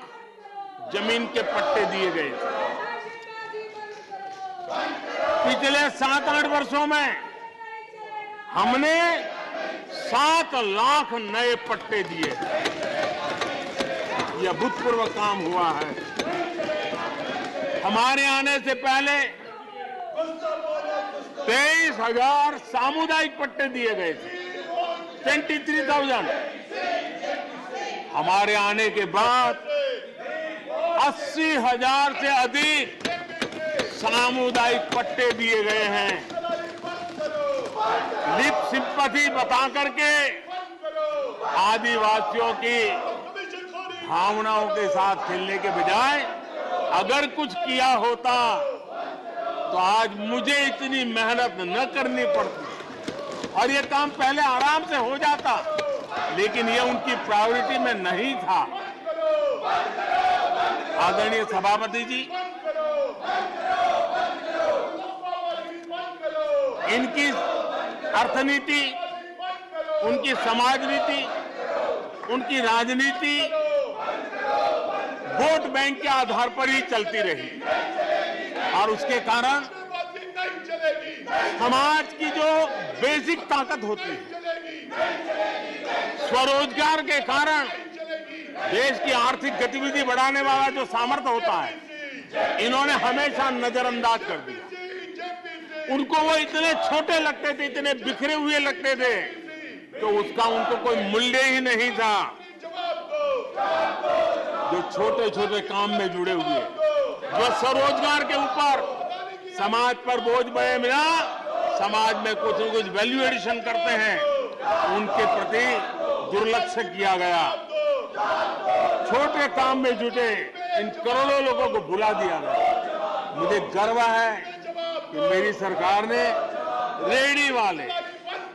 जमीन के पट्टे दिए गए थे। पिछले 7-8 वर्षों में हमने 7 लाख नए पट्टे दिए। यह अभूतपूर्व काम हुआ है। हमारे आने से पहले 23,000 सामुदायिक पट्टे दिए गए थे, 23,000। हमारे आने के बाद 80,000 से अधिक सामुदायिक पट्टे दिए गए हैं। लिप सिंपैथी बता करके आदिवासियों की भावनाओं के साथ खेलने के बजाय अगर कुछ किया होता तो आज मुझे इतनी मेहनत न करनी पड़ती और ये काम पहले आराम से हो जाता, लेकिन ये उनकी प्रायोरिटी में नहीं था। आदरणीय सभापति जी, इनकी अर्थनीति, उनकी समाज नीति, उनकी राजनीति वोट बैंक के आधार पर ही चलती रही और उसके कारण समाज की जो बेसिक ताकत होती है, स्वरोजगार के कारण देश की आर्थिक गतिविधि बढ़ाने वाला जो सामर्थ्य होता है, इन्होंने हमेशा नजरअंदाज कर दिया। उनको वो इतने छोटे लगते थे, इतने बिखरे हुए लगते थे, तो उसका उनको कोई मूल्य ही नहीं था। जो छोटे छोटे काम में जुड़े हुए, जो स्वरोजगार के ऊपर समाज पर बोझ बने बिना समाज में कुछ न कुछ वैल्यू एडिशन करते हैं, उनके प्रति दुर्लक्ष्य किया गया। छोटे काम में जुटे इन करोड़ों लोगों को भुला दिया गया। मुझे गर्व है कि मेरी सरकार ने रेहड़ी वाले,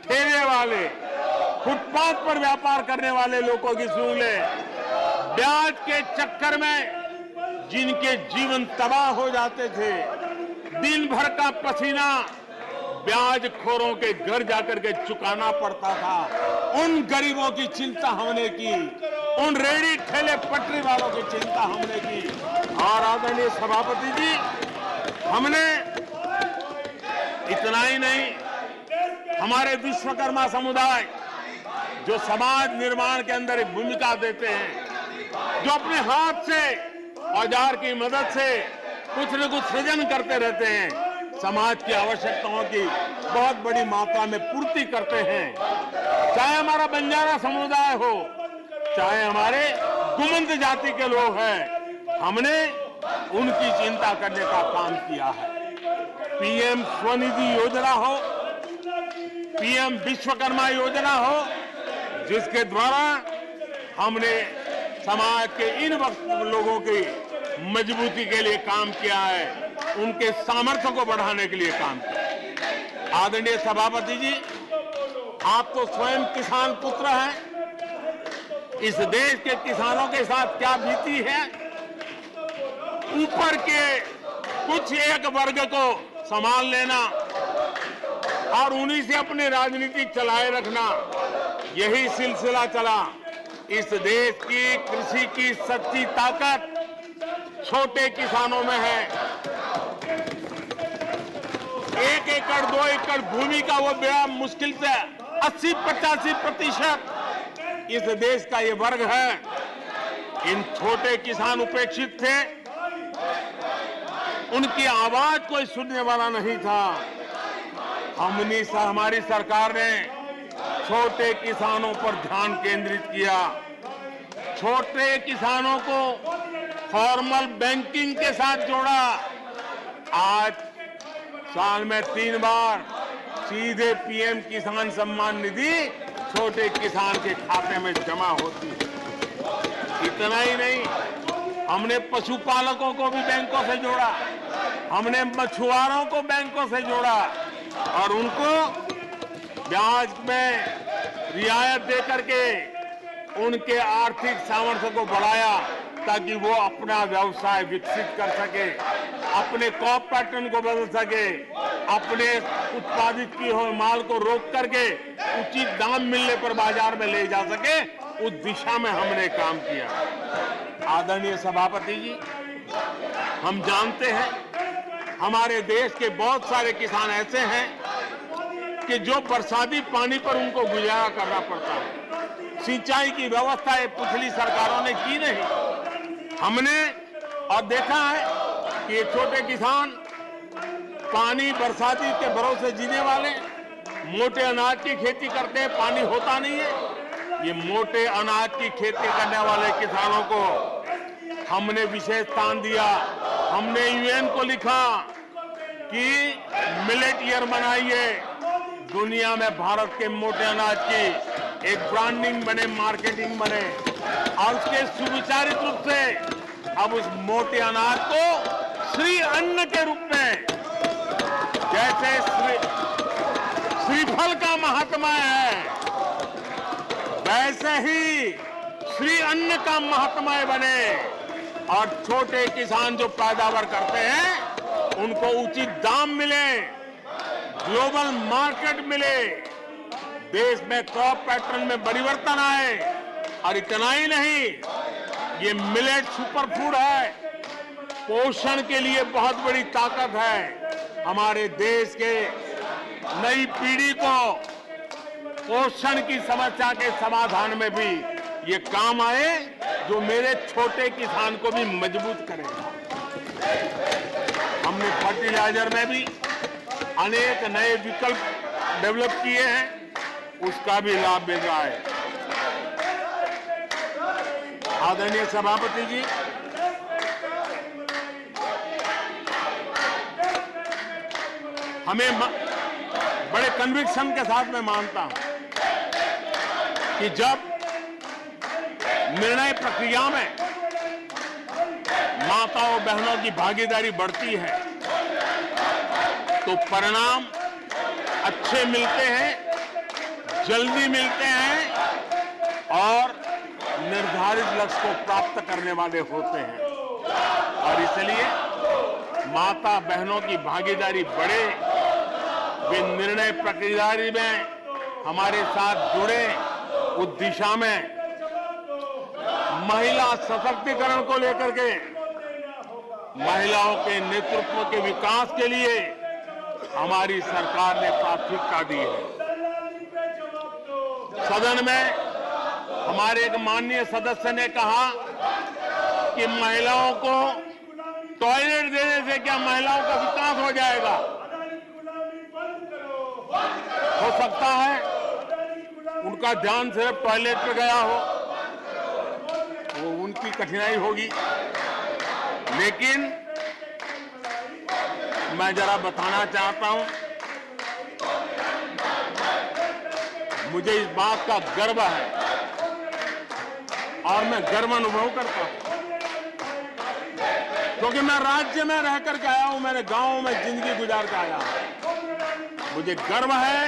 ठेले वाले, फुटपाथ पर व्यापार करने वाले लोगों की सुन ब्याज के चक्कर में जिनके जीवन तबाह हो जाते थे, दिन भर का पसीना ब्याज खोरों के घर जाकर के चुकाना पड़ता था, उन गरीबों की चिंता हमने की, उन रेहड़ी ठेले पटरी वालों की चिंता हमने की। और आदरणीय सभापति जी, हमने इतना ही नहीं, हमारे विश्वकर्मा समुदाय जो समाज निर्माण के अंदर एक भूमिका देते हैं, जो अपने हाथ से औजार की मदद से कुछ न कुछ सृजन करते रहते हैं, समाज की आवश्यकताओं की बहुत बड़ी मात्रा में पूर्ति करते हैं। चाहे हमारा बंजारा समुदाय हो, चाहे हमारे गुमंत जाति के लोग हैं, हमने उनकी चिंता करने का काम किया है। पीएम स्वनिधि योजना हो, पीएम विश्वकर्मा योजना हो, जिसके द्वारा हमने समाज के इन लोगों की मजबूती के लिए काम किया है, उनके सामर्थ्य को बढ़ाने के लिए काम किया। आदरणीय सभापति जी, आप तो स्वयं किसान पुत्र हैं। इस देश के किसानों के साथ क्या बीती है, ऊपर के कुछ एक वर्ग को संभाल लेना और उन्हीं से अपनी राजनीति चलाए रखना, यही सिलसिला चला। इस देश की कृषि की सच्ची ताकत छोटे किसानों में है। 1 एकड़ 2 एकड़ भूमि का वो बड़ा मुश्किल से 80-85% इस देश का ये वर्ग है। इन छोटे किसान उपेक्षित थे, उनकी आवाज कोई सुनने वाला नहीं था। हमारी सरकार ने छोटे किसानों पर ध्यान केंद्रित किया, छोटे किसानों को फॉर्मल बैंकिंग के साथ जोड़ा। आज साल में 3 बार सीधे पीएम किसान सम्मान निधि छोटे किसान के खाते में जमा होती है। इतना ही नहीं, हमने पशुपालकों को भी बैंकों से जोड़ा, हमने मछुआरों को बैंकों से जोड़ा और उनको ब्याज में रियायत दे करके उनके आर्थिक सामर्थ्य को बढ़ाया, ताकि वो अपना व्यवसाय विकसित कर सके, अपने क्रॉप पैटर्न को बदल सके, अपने उत्पादित किए हुए माल को रोक करके उचित दाम मिलने पर बाजार में ले जा सके। उस दिशा में हमने काम किया। आदरणीय सभापति जी, हम जानते हैं हमारे देश के बहुत सारे किसान ऐसे हैं कि जो बरसाती पानी पर उनको गुजारा करना पड़ता है। सिंचाई की व्यवस्था ये पिछली सरकारों ने की नहीं। हमने और देखा है कि ये छोटे किसान पानी बरसाती के भरोसे जीने वाले, मोटे अनाज की खेती करते हैं, पानी होता नहीं है। ये मोटे अनाज की खेती करने वाले किसानों को हमने विशेष स्थान दिया। हमने यूएन को लिखा कि मिलेट ईयर मनाइए, दुनिया में भारत के मोटे अनाज की एक ब्रांडिंग बने, मार्केटिंग बने और उसके सुविचारित रूप से अब उस मोटे अनाज को श्री अन्न के रूप में, जैसे श्रीफल का महात्मा है, वैसे ही श्री अन्न का महात्मा बने और छोटे किसान जो पैदावार करते हैं उनको उचित दाम मिले, ग्लोबल मार्केट मिले, देश में क्रॉप पैटर्न में परिवर्तन आए। और इतना ही नहीं, ये मिलेट सुपरफूड है, पोषण के लिए बहुत बड़ी ताकत है। हमारे देश के नई पीढ़ी को पोषण की समस्या के समाधान में भी ये काम आए, जो मेरे छोटे किसान को भी मजबूत करेगा। हमने फर्टिलाइजर में भी अनेक नए विकल्प डेवलप किए हैं, उसका भी लाभ मिल रहा है। आदरणीय सभापति जी, हमें बड़े कन्विक्शन के साथ मैं मानता हूं कि जब निर्णय प्रक्रिया में माताओं बहनों की भागीदारी बढ़ती है तो परिणाम अच्छे मिलते हैं, जल्दी मिलते हैं और निर्धारित लक्ष्य को प्राप्त करने वाले होते हैं। और इसलिए माता बहनों की भागीदारी बढ़े, वे निर्णय प्रक्रिया में हमारे साथ जुड़े, उस दिशा में महिला सशक्तिकरण को लेकर के, महिलाओं के नेतृत्व के विकास के लिए हमारी सरकार ने प्राथमिकता दी है। सदन में हमारे एक माननीय सदस्य ने कहा कि महिलाओं को टॉयलेट देने से क्या महिलाओं का विकास हो जाएगा? हो सकता है उनका ध्यान सिर्फ टॉयलेट पर गया हो, वो उनकी कठिनाई होगी, लेकिन मैं जरा बताना चाहता हूं, मुझे इस बात का गर्व है और मैं गर्व अनुभव करता हूं, क्योंकि मैं राज्य में रह करके आया हूं, मैंने गांव में जिंदगी गुजार के आया हूं। मुझे गर्व है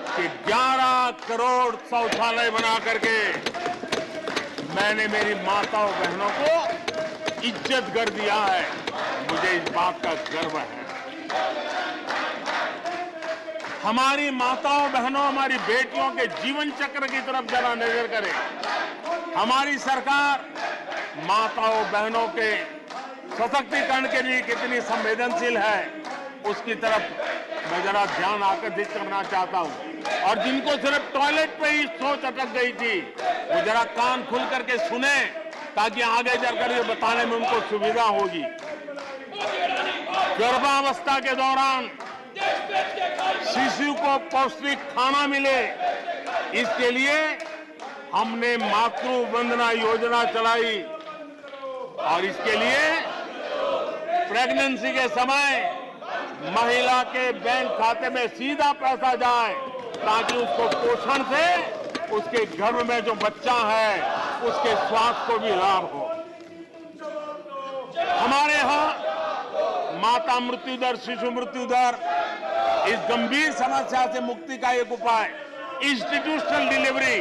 कि 11 करोड़ शौचालय बना करके मैंने मेरी माताओं बहनों को इज्जत कर दिया है। मुझे इस बात का गर्व है। हमारी माताओं बहनों, हमारी बेटियों के जीवन चक्र की तरफ जरा नजर करें। हमारी सरकार माताओं बहनों के सशक्तिकरण के लिए कितनी संवेदनशील है, उसकी तरफ मैं जरा ध्यान आकर्षित करना चाहता हूं। और जिनको सिर्फ टॉयलेट पे ही सोच अटक गई थी, वो जरा कान खुल करके सुने, ताकि आगे जाकर ये बताने में उनको सुविधा होगी। गर्भावस्था के दौरान शिशु को पौष्टिक खाना मिले, इसके लिए हमने मातृ वंदना योजना चलाई और इसके लिए प्रेगनेंसी के समय महिला के बैंक खाते में सीधा पैसा जाए, ताकि उसको पोषण से उसके गर्भ में जो बच्चा है उसके स्वास्थ्य को भी लाभ हो। हमारे यहाँ माता मृत्यु दर, शिशु मृत्यु दर, इस गंभीर समस्या से मुक्ति का एक उपाय इंस्टीट्यूशनल डिलीवरी,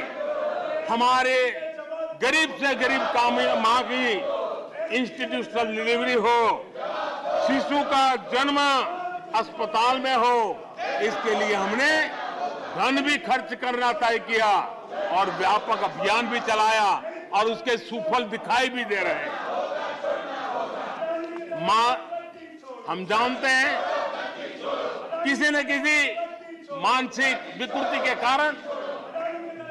हमारे गरीब से गरीब मां की इंस्टीट्यूशनल डिलीवरी हो, शिशु का जन्म अस्पताल में हो, इसके लिए हमने धन भी खर्च करना तय किया और व्यापक अभियान भी चलाया और उसके सुफल दिखाई भी दे रहे हैं। हम जानते हैं किसी न किसी मानसिक विकृति के कारण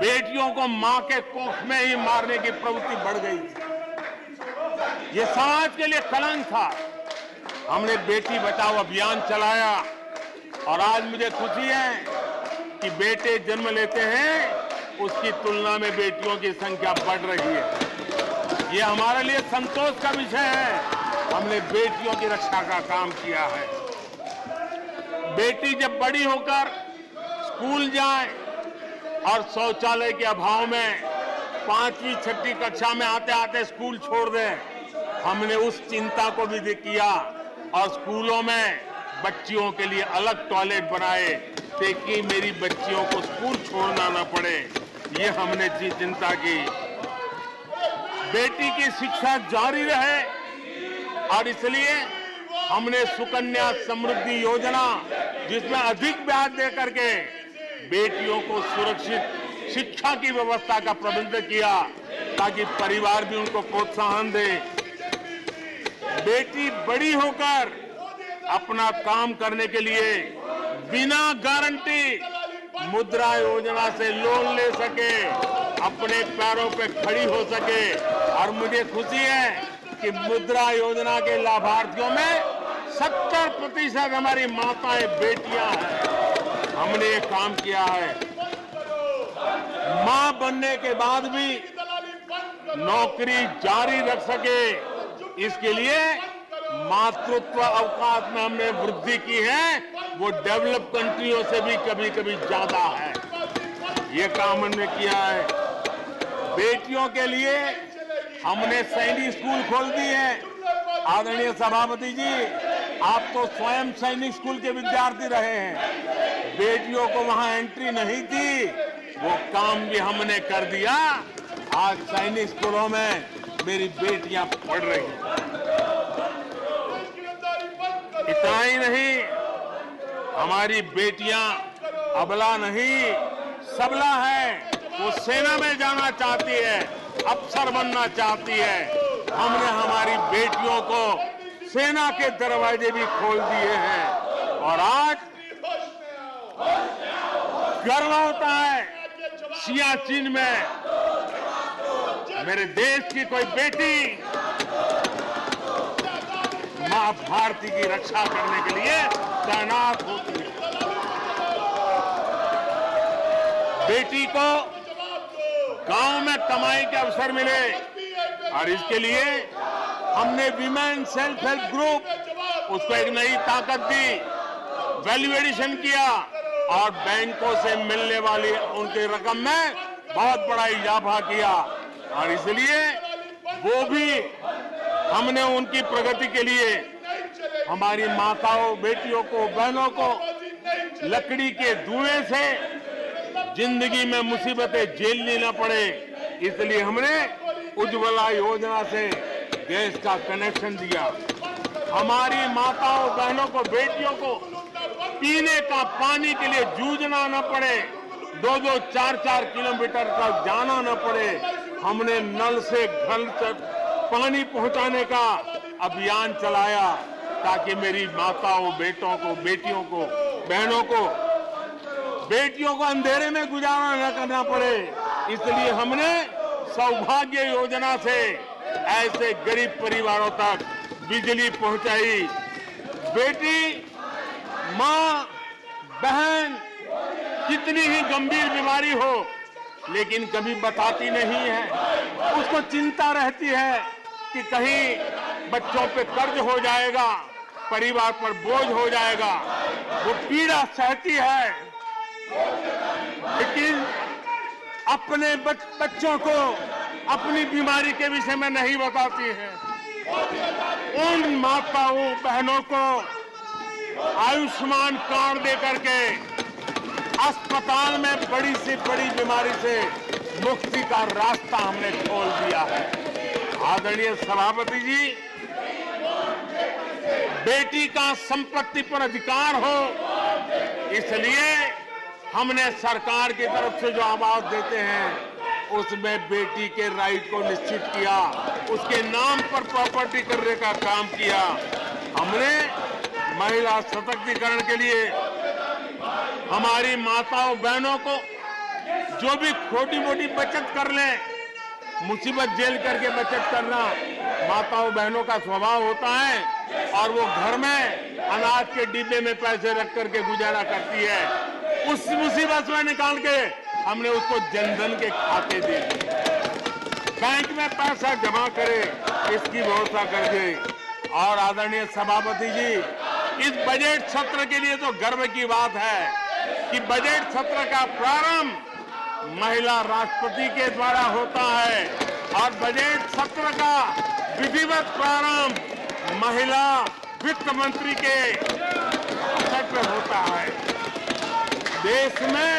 बेटियों को मां के कोख में ही मारने की प्रवृत्ति बढ़ गई थी। ये समाज के लिए कलंक था। हमने बेटी बचाओ अभियान चलाया और आज मुझे खुशी है कि बेटे जन्म लेते हैं, उसकी तुलना में बेटियों की संख्या बढ़ रही है। ये हमारे लिए संतोष का विषय है। हमने बेटियों की रक्षा का काम किया है। बेटी जब बड़ी होकर स्कूल जाए और शौचालय के अभाव में 5वीं 6वीं कक्षा में आते आते स्कूल छोड़ दें, हमने उस चिंता को भी किया और स्कूलों में बच्चियों के लिए अलग टॉयलेट बनाए, ताकि मेरी बच्चियों को स्कूल छोड़ना न पड़े। ये हमने चिंता की। बेटी की शिक्षा जारी रहे और इसलिए हमने सुकन्या समृद्धि योजना, जिसमें अधिक ब्याज दे करके बेटियों को सुरक्षित शिक्षा की व्यवस्था का प्रबंध किया, ताकि परिवार भी उनको प्रोत्साहन दे। बेटी बड़ी होकर अपना काम करने के लिए बिना गारंटी मुद्रा योजना से लोन ले सके, अपने पैरों पे खड़ी हो सके। और मुझे खुशी है कि मुद्रा योजना के लाभार्थियों में 70% हमारी माताएं बेटियां हैं। हमने ये काम किया है। मां बनने के बाद भी नौकरी जारी रख सके, इसके लिए मातृत्व अवकाश में हमने वृद्धि की है, वो डेवलप कंट्रियों से भी कभी कभी ज्यादा है। ये काम हमने किया है। बेटियों के लिए हमने सैनिक स्कूल खोल दिए हैं। आदरणीय सभापति जी, आप तो स्वयं सैनिक स्कूल के विद्यार्थी रहे हैं। बेटियों को वहां एंट्री नहीं थी, वो काम भी हमने कर दिया। आज सैनिक स्कूलों में मेरी बेटियां पढ़ रही हैं। इतना ही नहीं, हमारी बेटियां अबला नहीं सबला है। वो सेना में जाना चाहती है, अफसर बनना चाहती है। हमने हमारी बेटियों को सेना के दरवाजे भी खोल दिए हैं और आज गर्व होता है सियाचिन में मेरे देश की कोई बेटी मां भारती की रक्षा करने के लिए तैनात होती है। बेटी को गांव में कमाई के अवसर मिले और इसके लिए हमने विमेन सेल्फ हेल्प ग्रुप उसको एक नई ताकत दी, वैल्यू एडिशन किया और बैंकों से मिलने वाली उनकी रकम में बहुत बड़ा इजाफा किया। और इसलिए वो भी हमने उनकी प्रगति के लिए हमारी माताओं, बेटियों को, बहनों को लकड़ी के धुएं से जिंदगी में मुसीबतें झेलनी न पड़े, इसलिए हमने उज्ज्वला योजना से गैस का कनेक्शन दिया। हमारी माताओं, बहनों को, बेटियों को पीने का पानी के लिए जूझना न पड़े, 2-2, 4-4 किलोमीटर तक जाना न पड़े। हमने नल से घर तक पानी पहुंचाने का अभियान चलाया ताकि मेरी माताओं, बेटों को, बेटियों को, बहनों को, बेटियों को अंधेरे में गुजारा न करना पड़े। इसलिए हमने सौभाग्य योजना से ऐसे गरीब परिवारों तक बिजली पहुंचाई। बेटी, मां, बहन कितनी ही गंभीर बीमारी हो लेकिन कभी बताती नहीं है। उसको चिंता रहती है कि कहीं बच्चों पे कर्ज हो जाएगा, परिवार पर बोझ हो जाएगा, वो पीड़ा सहती है, लेकिन अपने बच्चों को अपनी बीमारी के विषय में नहीं बताती है। उन माताओं, बहनों को आयुष्मान कार्ड दे करके अस्पताल में बड़ी से बड़ी बीमारी से मुक्ति का रास्ता हमने खोल दिया है। आदरणीय सभापति जी, बेटी का संपत्ति पर अधिकार हो, इसलिए हमने सरकार की तरफ से जो आवाज देते हैं उसमें बेटी के राइट को निश्चित किया, उसके नाम पर प्रॉपर्टी करने का काम किया। हमने महिला सशक्तिकरण के लिए हमारी माताओं, बहनों को जो भी छोटी मोटी बचत कर लें, मुसीबत झेल करके बचत करना माताओं, बहनों का स्वभाव होता है और वो घर में अनाज के डिब्बे में पैसे रख करके गुजारा करती है। उस मुसीबत में निकाल के हमने उसको जनधन के खाते दे दिए, बैंक में पैसा जमा करे, इसकी व्यवस्था कर दी। और आदरणीय सभापति जी, इस बजट सत्र के लिए तो गर्व की बात है कि बजट सत्र का प्रारंभ महिला राष्ट्रपति के द्वारा होता है और बजट सत्र का विधिवत प्रारंभ महिला वित्त मंत्री के अवसर पर होता है। देश में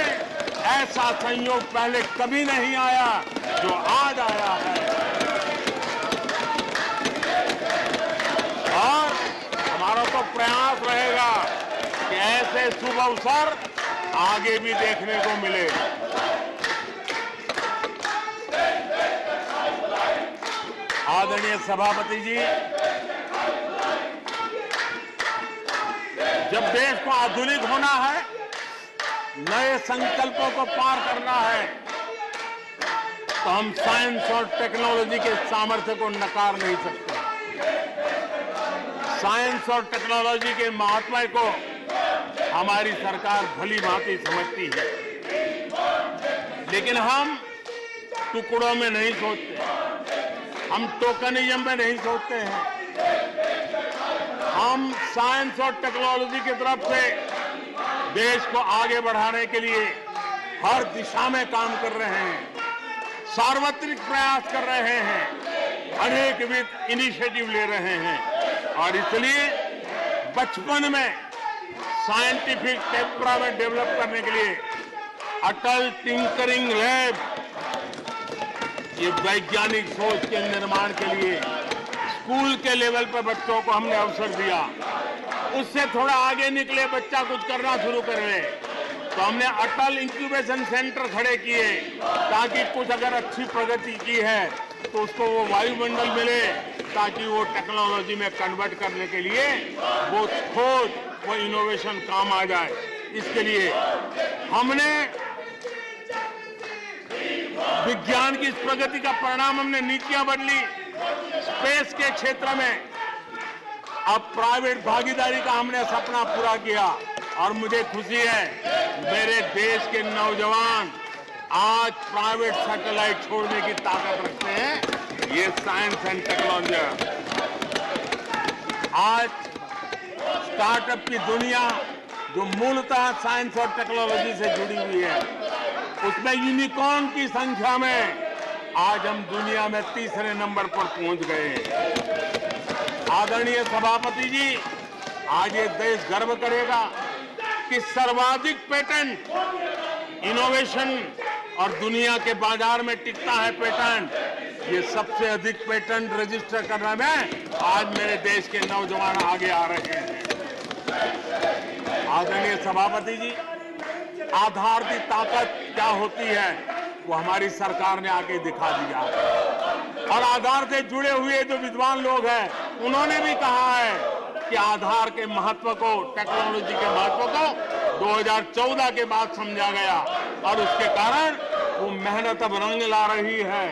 ऐसा संयोग पहले कभी नहीं आया जो आज आया है और हमारा तो प्रयास रहेगा कि ऐसे शुभ अवसर आगे भी देखने को मिले। आदरणीय सभापति जी, जब देश को आधुनिक होना है, नए संकल्पों को पार करना है, तो हम साइंस और टेक्नोलॉजी के सामर्थ्य को नकार नहीं सकते। साइंस और टेक्नोलॉजी के महत्व को हमारी सरकार भली भांति समझती है, लेकिन हम टुकड़ों में नहीं सोचते, हम टोकनिज्म में नहीं सोचते हैं। हम साइंस और टेक्नोलॉजी की तरफ से देश को आगे बढ़ाने के लिए हर दिशा में काम कर रहे हैं, सार्वत्रिक प्रयास कर रहे हैं, अनेकविध इनिशिएटिव ले रहे हैं और इसलिए बचपन में साइंटिफिक टेम्परामेंट डेवलप करने के लिए अटल टिंकरिंग लैब, ये वैज्ञानिक सोच के निर्माण के लिए स्कूल के लेवल पर बच्चों को हमने अवसर दिया। उससे थोड़ा आगे निकले, बच्चा कुछ करना शुरू कर ले, तो हमने अटल इंक्यूबेशन सेंटर खड़े किए ताकि कुछ अगर अच्छी प्रगति की है तो उसको वो वायुमंडल मिले, ताकि वो टेक्नोलॉजी में कन्वर्ट करने के लिए वो खोज, वो इनोवेशन काम आ जाए। इसके लिए हमने विज्ञान की इस प्रगति का परिणाम, हमने नीतियां बदली। स्पेस के क्षेत्र में अब प्राइवेट भागीदारी का हमने सपना पूरा किया और मुझे खुशी है मेरे देश के नौजवान आज प्राइवेट सैटेलाइट छोड़ने की ताकत रखते हैं। ये साइंस एंड टेक्नोलॉजी आज स्टार्टअप की दुनिया जो मूलतः साइंस और टेक्नोलॉजी से जुड़ी हुई है, उसमें यूनिकॉर्न की संख्या में आज हम दुनिया में तीसरे नंबर पर पहुंच गए हैं। आदरणीय सभापति जी, आज ये देश गर्व करेगा कि सर्वाधिक पेटेंट इनोवेशन और दुनिया के बाजार में टिकता है पेटेंट, ये सबसे अधिक पेटेंट रजिस्टर करने में आज मेरे देश के नौजवान आगे आ रहे हैं। आदरणीय सभापति जी, आधार की ताकत क्या होती है वो हमारी सरकार ने आके दिखा दिया, और आधार से जुड़े हुए जो विद्वान लोग हैं उन्होंने भी कहा है कि आधार के महत्व को, टेक्नोलॉजी के महत्व को 2014 के बाद समझा गया, और उसके कारण वो मेहनत अब रंग ला रही है।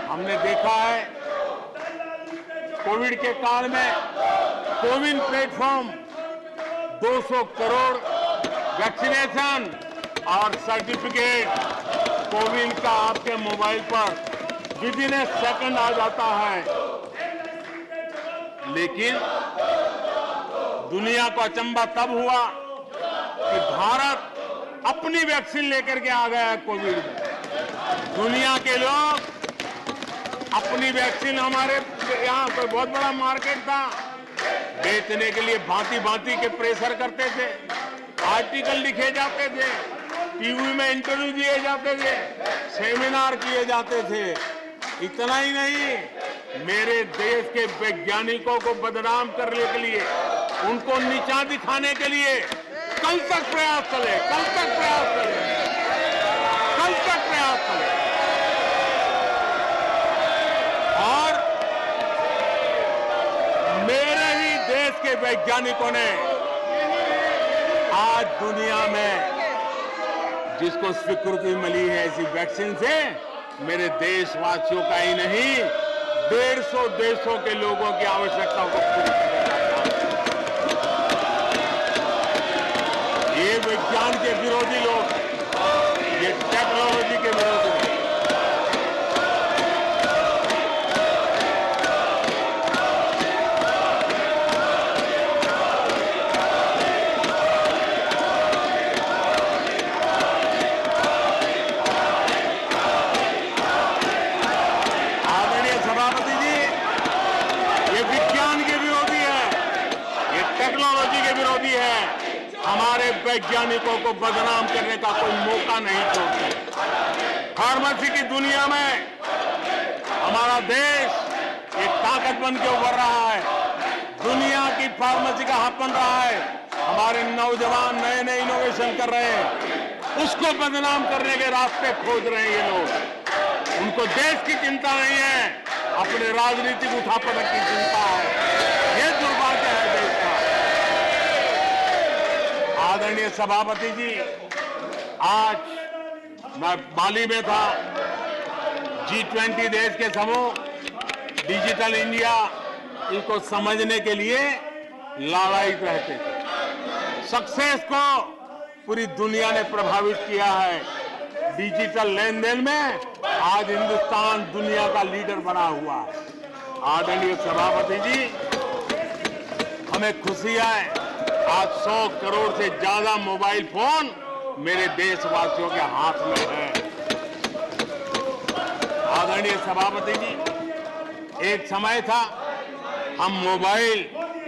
हमने देखा है कोविड के काल में कोविन प्लेटफॉर्म 200 करोड़ वैक्सीनेशन और सर्टिफिकेट कोविन का आपके मोबाइल पर विद इन ए सेकंड आ जाता है। लेकिन दुनिया को अचंभा तब हुआ कि भारत अपनी वैक्सीन लेकर के आ गया है कोविड में। दुनिया के लोग अपनी वैक्सीन, हमारे यहाँ कोई बहुत बड़ा मार्केट था, बेचने के लिए भांति भांति के प्रेशर करते थे, आर्टिकल लिखे जाते थे, टीवी में इंटरव्यू दिए जाते थे, सेमिनार किए जाते थे। इतना ही नहीं, मेरे देश के वैज्ञानिकों को बदनाम करने के लिए, उनको नीचा दिखाने के लिए कल तक प्रयास चले, कल तक प्रयास चले, कल तक प्रयास चले। और मेरे ही देश के वैज्ञानिकों ने आज दुनिया में जिसको स्वीकृति मिली है ऐसी वैक्सीन से, मेरे देशवासियों का ही नहीं 150 देशों के लोगों की आवश्यकताओं को पूरी किया जाता है। ये विज्ञान के विरोधी लोग, ये टेक्नोलॉजी के विरोधी लोग, हमारे वैज्ञानिकों को बदनाम करने का कोई मौका नहीं छोड़ते। फार्मेसी की दुनिया में हमारा देश एक ताकत बन के उभर रहा है, दुनिया की फार्मेसी का हब बन रहा है। हमारे नौजवान नए नए इनोवेशन कर रहे हैं, उसको बदनाम करने के रास्ते खोज रहे हैं ये लोग। उनको देश की चिंता नहीं है, अपने राजनीतिक उठापटक की चिंता है। ये दुर्भाग्य है देश का। आदरणीय सभापति जी, आज मैं बाली में था, G20 देश के समूह डिजिटल इंडिया इसको समझने के लिए लालायित रहते थे। सक्सेस को पूरी दुनिया ने प्रभावित किया है। डिजिटल लेन देन में आज हिंदुस्तान दुनिया का लीडर बना हुआ है। आदरणीय सभापति जी, हमें खुशी है आज 100 करोड़ से ज्यादा मोबाइल फोन मेरे देशवासियों के हाथ में है। आदरणीय सभापति जी, एक समय था हम मोबाइल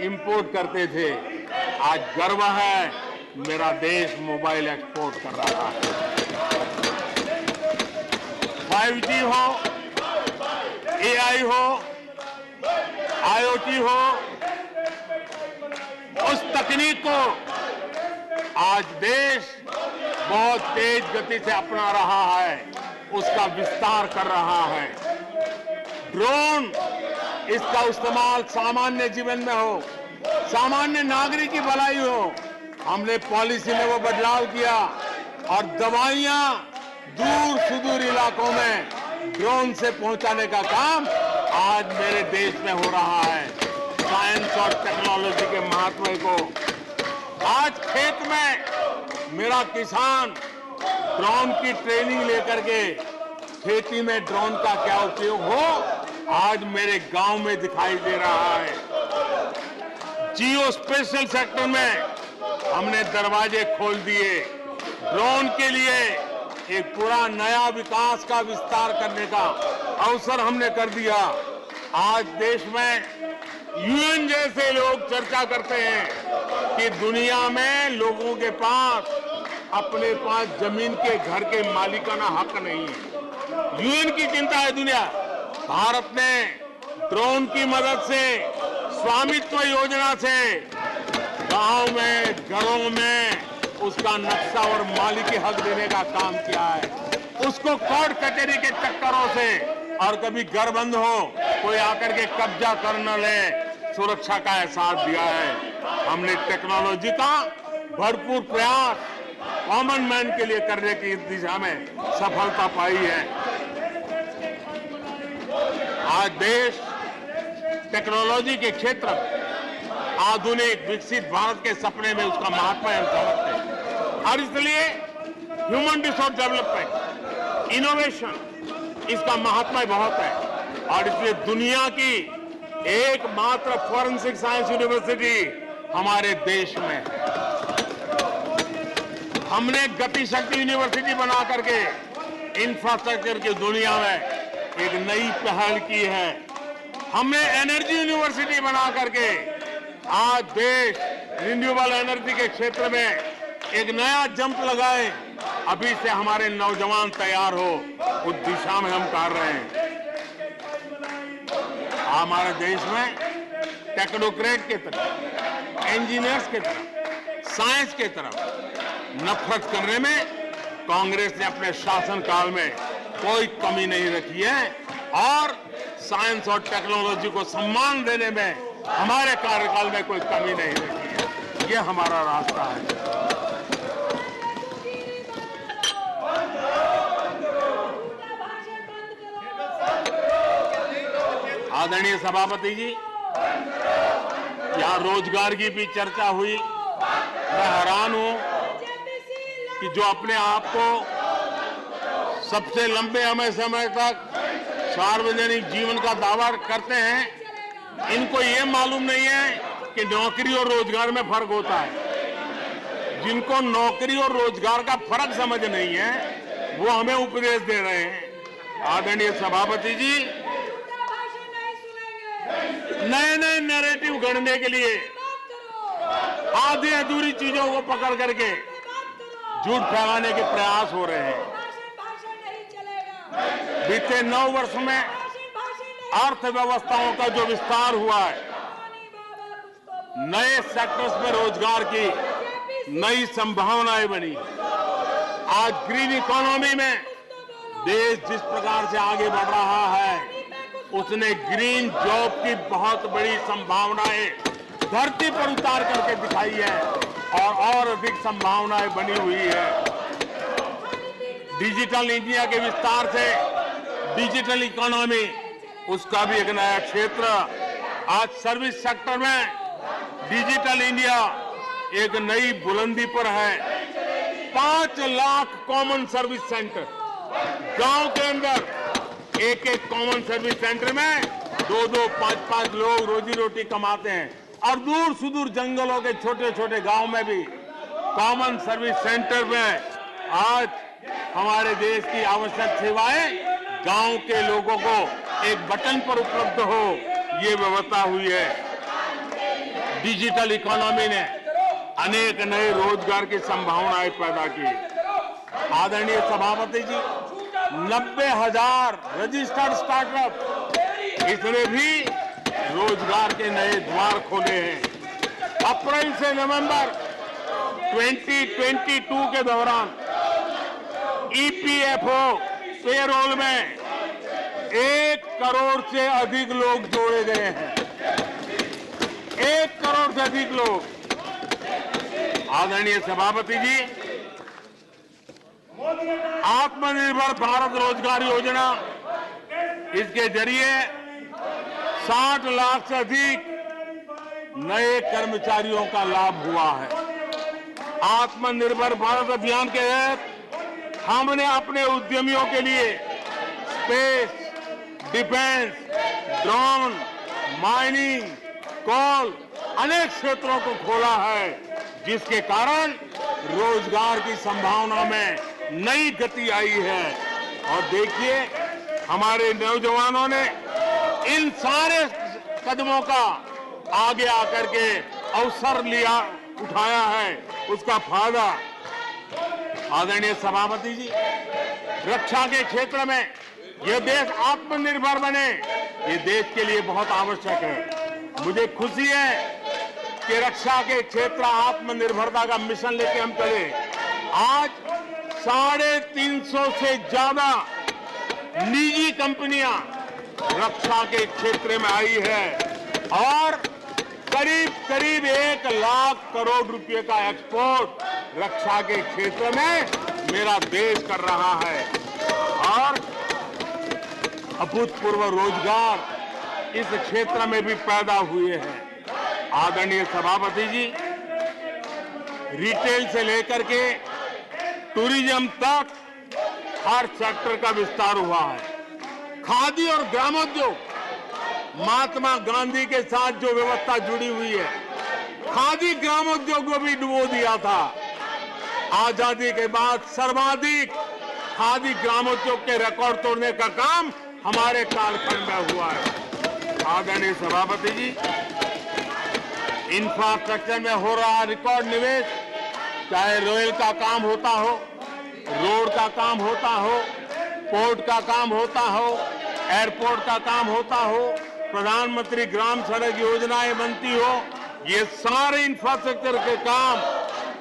इंपोर्ट करते थे, आज गर्व है मेरा देश मोबाइल एक्सपोर्ट कर रहा है। 5G हो, AI हो, IoT हो, उस तकनीक को आज देश बहुत तेज गति से अपना रहा है, उसका विस्तार कर रहा है। ड्रोन, इसका इस्तेमाल सामान्य जीवन में हो, सामान्य नागरिक की भलाई हो, हमने पॉलिसी में वो बदलाव किया और दवाइयां दूर सुदूर इलाकों में ड्रोन से पहुंचाने का काम आज मेरे देश में हो रहा है। साइंस और टेक्नोलॉजी के महत्व को आज खेत में मेरा किसान ड्रोन की ट्रेनिंग लेकर के खेती में ड्रोन का क्या उपयोग हो, आज मेरे गांव में दिखाई दे रहा है। जियो स्पेशल सेक्टर में हमने दरवाजे खोल दिए। ड्रोन के लिए एक पूरा नया विकास का विस्तार करने का अवसर हमने कर दिया। आज देश में यूएन जैसे लोग चर्चा करते हैं कि दुनिया में लोगों के पास अपने पास जमीन के घर के मालिकाना हक नहीं है। यूएन की चिंता है दुनिया। भारत ने ड्रोन की मदद से, स्वामित्व योजना से गांव में, घरों में उसका नक्शा और मालिकी हक देने का काम किया है। उसको कोर्ट कचहरी के चक्करों से और कभी घर बंद हो कोई आकर के कब्जा कर न ले, सुरक्षा का एहसास दिया है। हमने टेक्नोलॉजी का भरपूर प्रयास कॉमन मैन के लिए करने की इस दिशा में सफलता पाई है। आज देश टेक्नोलॉजी के क्षेत्र में आधुनिक विकसित भारत के सपने में उसका महात्मा हम समझते हैं और इसलिए ह्यूमन रिसोर्स डेवलपमेंट, इनोवेशन, इसका महात्मा बहुत है और इसलिए दुनिया की एकमात्र फॉरेंसिक साइंस यूनिवर्सिटी हमारे देश में है। हमने गति शक्ति यूनिवर्सिटी बना करके इंफ्रास्ट्रक्चर की दुनिया में एक नई पहल की है। हमने एनर्जी यूनिवर्सिटी बना करके आज देश रिन्यूएबल एनर्जी के क्षेत्र में एक नया जंप लगाए। अभी से हमारे नौजवान तैयार हो, उस दिशा में हम कर रहे हैं। हमारे देश में टेक्नोक्रेट की तरफ, इंजीनियर्स की तरफ, साइंस की तरफ नफरत करने में कांग्रेस ने अपने शासनकाल में कोई कमी नहीं रखी है और साइंस और टेक्नोलॉजी को सम्मान देने में हमारे कार्यकाल में कोई कमी नहीं रखी है। ये हमारा रास्ता है। आदरणीय सभापति जी, यहाँ रोजगार की भी चर्चा हुई। मैं हैरान हूं कि जो अपने आप को सबसे लंबे समय तक सार्वजनिक जीवन का दावा करते हैं, इनको ये मालूम नहीं है कि नौकरी और रोजगार में फर्क होता है। जिनको नौकरी और रोजगार का फर्क समझ नहीं है वो हमें उपदेश दे रहे हैं। आदरणीय सभापति जी, नए नए नैरेटिव गढ़ने के लिए आधी अधूरी चीजों को पकड़ करके झूठ फैलाने के प्रयास हो रहे हैं। बीते 9 वर्ष में अर्थव्यवस्थाओं का जो विस्तार हुआ है, नए सेक्टर्स में रोजगार की नई संभावनाएं बनी। आज ग्रीन इकोनॉमी में देश जिस प्रकार से आगे बढ़ रहा है, उसने ग्रीन जॉब की बहुत बड़ी संभावनाएं धरती पर उतार करके दिखाई है और अधिक संभावनाएं बनी हुई है। डिजिटल इंडिया के विस्तार से डिजिटल इकोनॉमी, उसका भी एक नया क्षेत्र। आज सर्विस सेक्टर में डिजिटल इंडिया एक नई बुलंदी पर है। 5 लाख कॉमन सर्विस सेंटर, गांव के अंदर एक कॉमन सर्विस सेंटर में 2-2, 5-5 लोग रोजी रोटी कमाते हैं और दूर सुदूर जंगलों के छोटे छोटे गांव में भी कॉमन सर्विस सेंटर में आज हमारे देश की आवश्यक सेवाएं गांव के लोगों को एक बटन पर उपलब्ध हो, ये व्यवस्था हुई है। डिजिटल इकोनॉमी ने अनेक नए रोजगार की संभावनाएं पैदा की। आदरणीय सभापति जी, 90,000 रजिस्टर्ड स्टार्टअप, इसने भी रोजगार के नए द्वार खोले हैं। अप्रैल से नवंबर 2022 के दौरान ईपीएफओ पेरोल में 1 करोड़ से अधिक लोग जोड़े गए हैं। 1 करोड़ से अधिक लोग। आदरणीय सभापति जी, आत्मनिर्भर भारत रोजगार योजना, इसके जरिए 60 लाख से अधिक नए कर्मचारियों का लाभ हुआ है। आत्मनिर्भर भारत अभियान के तहत हमने अपने उद्यमियों के लिए स्पेस, डिफेंस, ड्रोन, माइनिंग, कोल अनेक क्षेत्रों को खोला है, जिसके कारण रोजगार की संभावना में नई गति आई है। और देखिए, हमारे नौजवानों ने इन सारे कदमों का आगे आकर के अवसर लिया, उठाया है, उसका फायदा। आदरणीय सभापति जी, रक्षा के क्षेत्र में यह देश आत्मनिर्भर बने, ये देश के लिए बहुत आवश्यक है। मुझे खुशी है कि रक्षा के क्षेत्र आत्मनिर्भरता का मिशन लेके हम चले। आज 350 से ज्यादा निजी कंपनियां रक्षा के क्षेत्र में आई है और करीब करीब 1 लाख करोड़ रुपए का एक्सपोर्ट रक्षा के क्षेत्र में मेरा देश कर रहा है और अभूतपूर्व रोजगार इस क्षेत्र में भी पैदा हुए हैं। आदरणीय सभापति जी, रिटेल से लेकर के टूरिज्म तक हर सेक्टर का विस्तार हुआ है। खादी और ग्रामोद्योग, महात्मा गांधी के साथ जो व्यवस्था जुड़ी हुई है, खादी ग्रामोद्योग को भी डुबो दिया था। आजादी के बाद सर्वाधिक खादी ग्रामोद्योग के रिकॉर्ड तोड़ने का काम हमारे कालखंड में हुआ है। आदरणीय सभापति जी, इंफ्रास्ट्रक्चर में हो रहा रिकॉर्ड निवेश, चाहे रेल का काम होता हो, रोड का काम होता हो, पोर्ट का काम होता हो, एयरपोर्ट का काम होता हो, प्रधानमंत्री ग्राम सड़क योजनाएं बनती हो, ये सारे इंफ्रास्ट्रक्चर के काम,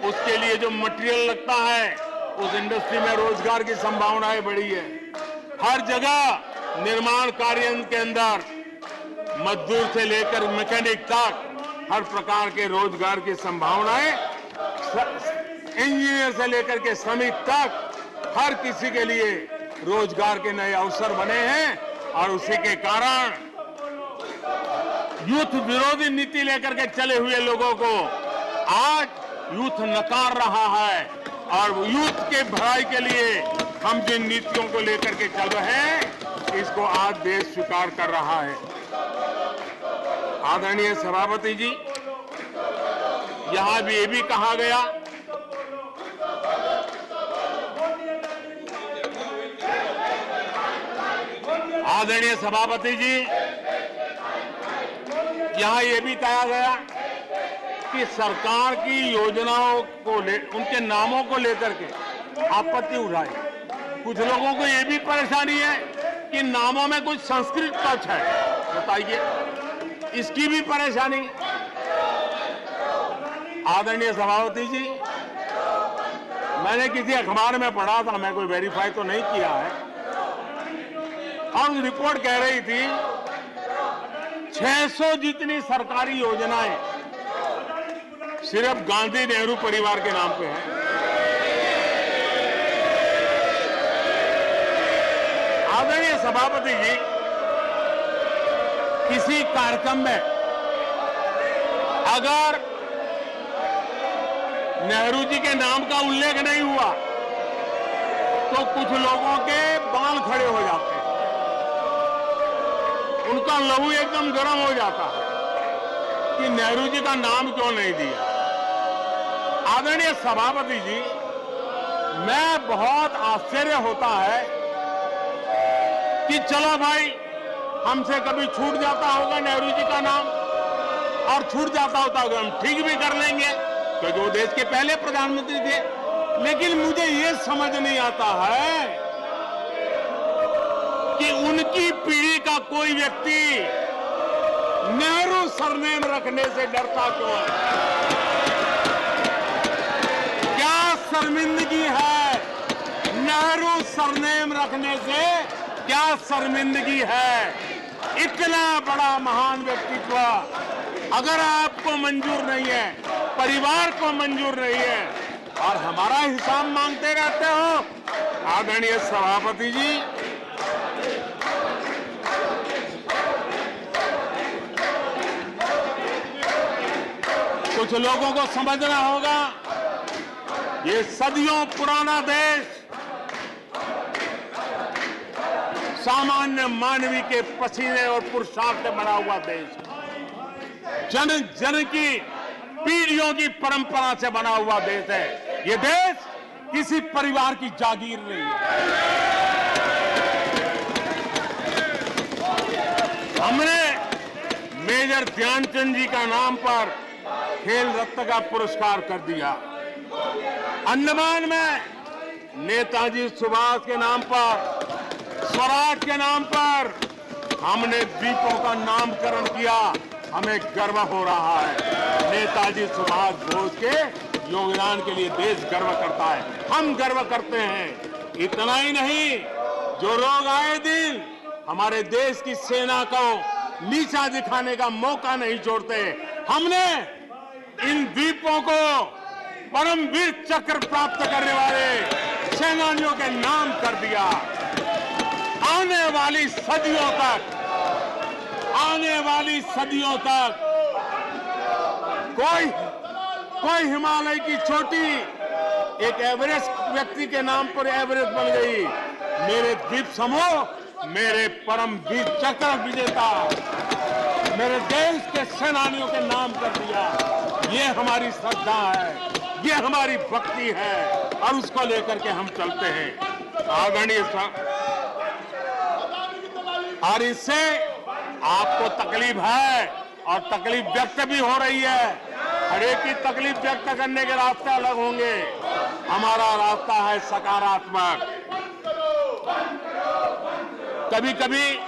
उसके लिए जो मटेरियल लगता है, उस इंडस्ट्री में रोजगार की संभावनाएं बढ़ी है। हर जगह निर्माण कार्य के अंदर मजदूर से लेकर मैकेनिक तक हर प्रकार के रोजगार की संभावनाएं, इंजीनियर से लेकर के श्रमिक तक हर किसी के लिए रोजगार के नए अवसर बने हैं। और उसी के कारण यूथ विरोधी नीति लेकर के चले हुए लोगों को आज यूथ नकार रहा है और यूथ के भलाई के लिए हम जिन नीतियों को लेकर के चल रहे हैं, इसको आज देश स्वीकार कर रहा है। आदरणीय सभापति जी, यहां भी ये भी कहा गया आदरणीय सभापति जी, यहां ये भी कहा गया कि सरकार की योजनाओं को उनके नामों को लेकर के आपत्ति उठाई। कुछ लोगों को ये भी परेशानी है कि नामों में कुछ संस्कृत टच है, बताइए, इसकी भी परेशानी। आदरणीय सभापति जी, मैंने किसी अखबार में पढ़ा था, मैं कोई वेरीफाई तो नहीं किया है, और रिपोर्ट कह रही थी 600 जितनी सरकारी योजनाएं सिर्फ गांधी नेहरू परिवार के नाम पे है। आदरणीय सभापति जी, किसी कार्यक्रम में अगर नेहरू जी के नाम का उल्लेख नहीं हुआ तो कुछ लोगों के बाल खड़े हो जाते हैं, उनका लहू एकदम गर्म हो जाता है कि नेहरू जी का नाम क्यों नहीं दिया। आदरणीय सभापति जी, मैं बहुत आश्चर्य होता है कि चलो भाई, हमसे कभी छूट जाता होगा नेहरू जी का नाम, और छूट जाता होता होगा, हम ठीक भी कर लेंगे क्योंकि वो देश के पहले प्रधानमंत्री थे। लेकिन मुझे ये समझ नहीं आता है कि उनकी पीढ़ी का कोई व्यक्ति नेहरू सरनेम रखने से डरता क्यों है? क्या शर्मिंदगी है नेहरू सरनेम रखने से? क्या शर्मिंदगी है? इतना बड़ा महान व्यक्तित्व अगर आपको मंजूर नहीं है, परिवार को मंजूर नहीं है, और हमारा हिसाब मांगते रहते हो। आदरणीय सभापति जी, कुछ लोगों को समझना होगा, ये सदियों पुराना देश सामान्य मानवी के पसीने और पुरुषार्थ से बना हुआ देश है। जन जन की पीढ़ियों की परंपरा से बना हुआ देश है। ये देश किसी परिवार की जागीर नहीं है। हमने मेजर ध्यानचंद जी का नाम पर खेल रत्न का पुरस्कार कर दिया। अंडमान में नेताजी सुभाष के नाम पर, स्वराज के नाम पर हमने द्वीपों का नामकरण किया। हमें गर्व हो रहा है। नेताजी सुभाष बोस के योगदान के लिए देश गर्व करता है, हम गर्व करते हैं। इतना ही नहीं, जो लोग आए दिन हमारे देश की सेना को नीचा दिखाने का मौका नहीं छोड़ते, हमने इन द्वीपों को परमवीर चक्र प्राप्त करने वाले सेनानियों के नाम कर दिया। आने वाली सदियों तक कोई हिमालय की चोटी एक एवरेस्ट व्यक्ति के नाम पर एवरेस्ट बन गई। मेरे द्वीप समूह मेरे परमवीर चक्र विजेता मेरे देश के सेनानियों के नाम कर दिया। ये हमारी श्रद्धा है, ये हमारी भक्ति है और उसको लेकर के हम चलते हैं। आदरणीय और इससे आपको तकलीफ है और तकलीफ व्यक्त भी हो रही है। हर एक की तकलीफ व्यक्त करने के रास्ते अलग होंगे। हमारा रास्ता है सकारात्मक। कभी कभी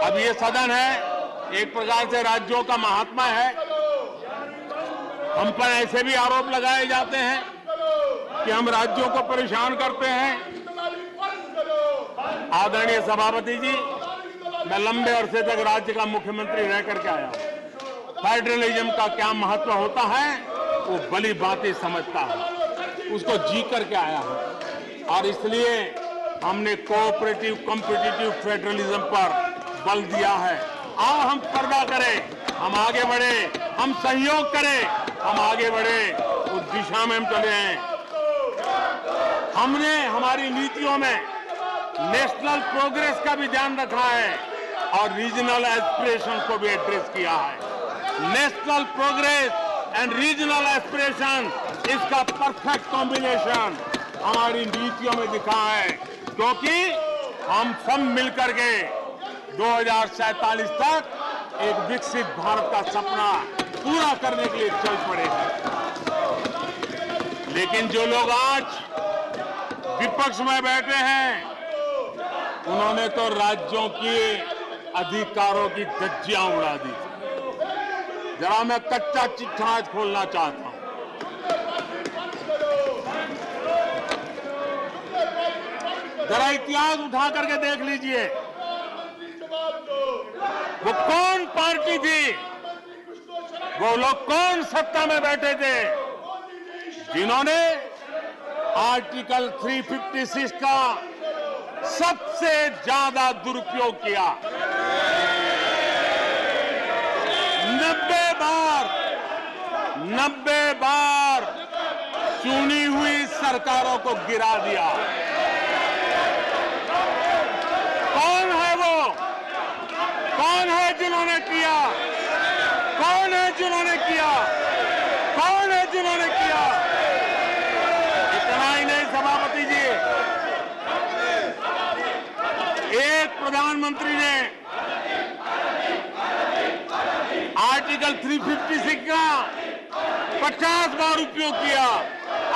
अब ये सदन है, एक प्रकार से राज्यों का महात्मा है। हम पर ऐसे भी आरोप लगाए जाते हैं कि हम राज्यों को परेशान करते हैं। आदरणीय सभापति जी, मैं लंबे अरसे तक राज्य का मुख्यमंत्री रह करके आया हूं। फेडरलिज्म का क्या महत्व होता है वो भली भांति समझता हूं, उसको जी करके आया हूं और इसलिए हमने कोऑपरेटिव कॉम्पिटिटिव फेडरलिज्म पर बल दिया है। आओ हम पर्दा करें, हम आगे बढ़े, हम सहयोग करें, हम आगे बढ़े, उस दिशा में हम चले हैं। हमने हमारी नीतियों में नेशनल प्रोग्रेस का भी ध्यान रखा है और रीजनल एस्पिरेशन को भी एड्रेस किया है। National progress and regional aspiration, इसका परफेक्ट कॉम्बिनेशन हमारी नीतियों में दिखा है, क्योंकि हम सब मिलकर के 2047 तक एक विकसित भारत का सपना पूरा करने के लिए चल पड़े हैं। लेकिन जो लोग आज विपक्ष में बैठे हैं, उन्होंने तो राज्यों के अधिकारों की धज्जियां उड़ा दी। जरा मैं कच्चा चिट्ठा आज खोलना चाहता हूं। जरा इतिहास उठा करके देख लीजिए, वो कौन पार्टी थी, वो लोग कौन सत्ता में बैठे थे जिन्होंने आर्टिकल 356 का सबसे ज्यादा दुरुपयोग किया। 90 बार चुनी हुई सरकारों को गिरा दिया। कौन है वो? कौन है जिन्होंने किया? कौन है जिन्होंने किया? कौन है जिन्होंने किया? इतना ही नहीं सभापति जी, एक प्रधानमंत्री ने आर्टिकल 356 का 50 बार उपयोग किया,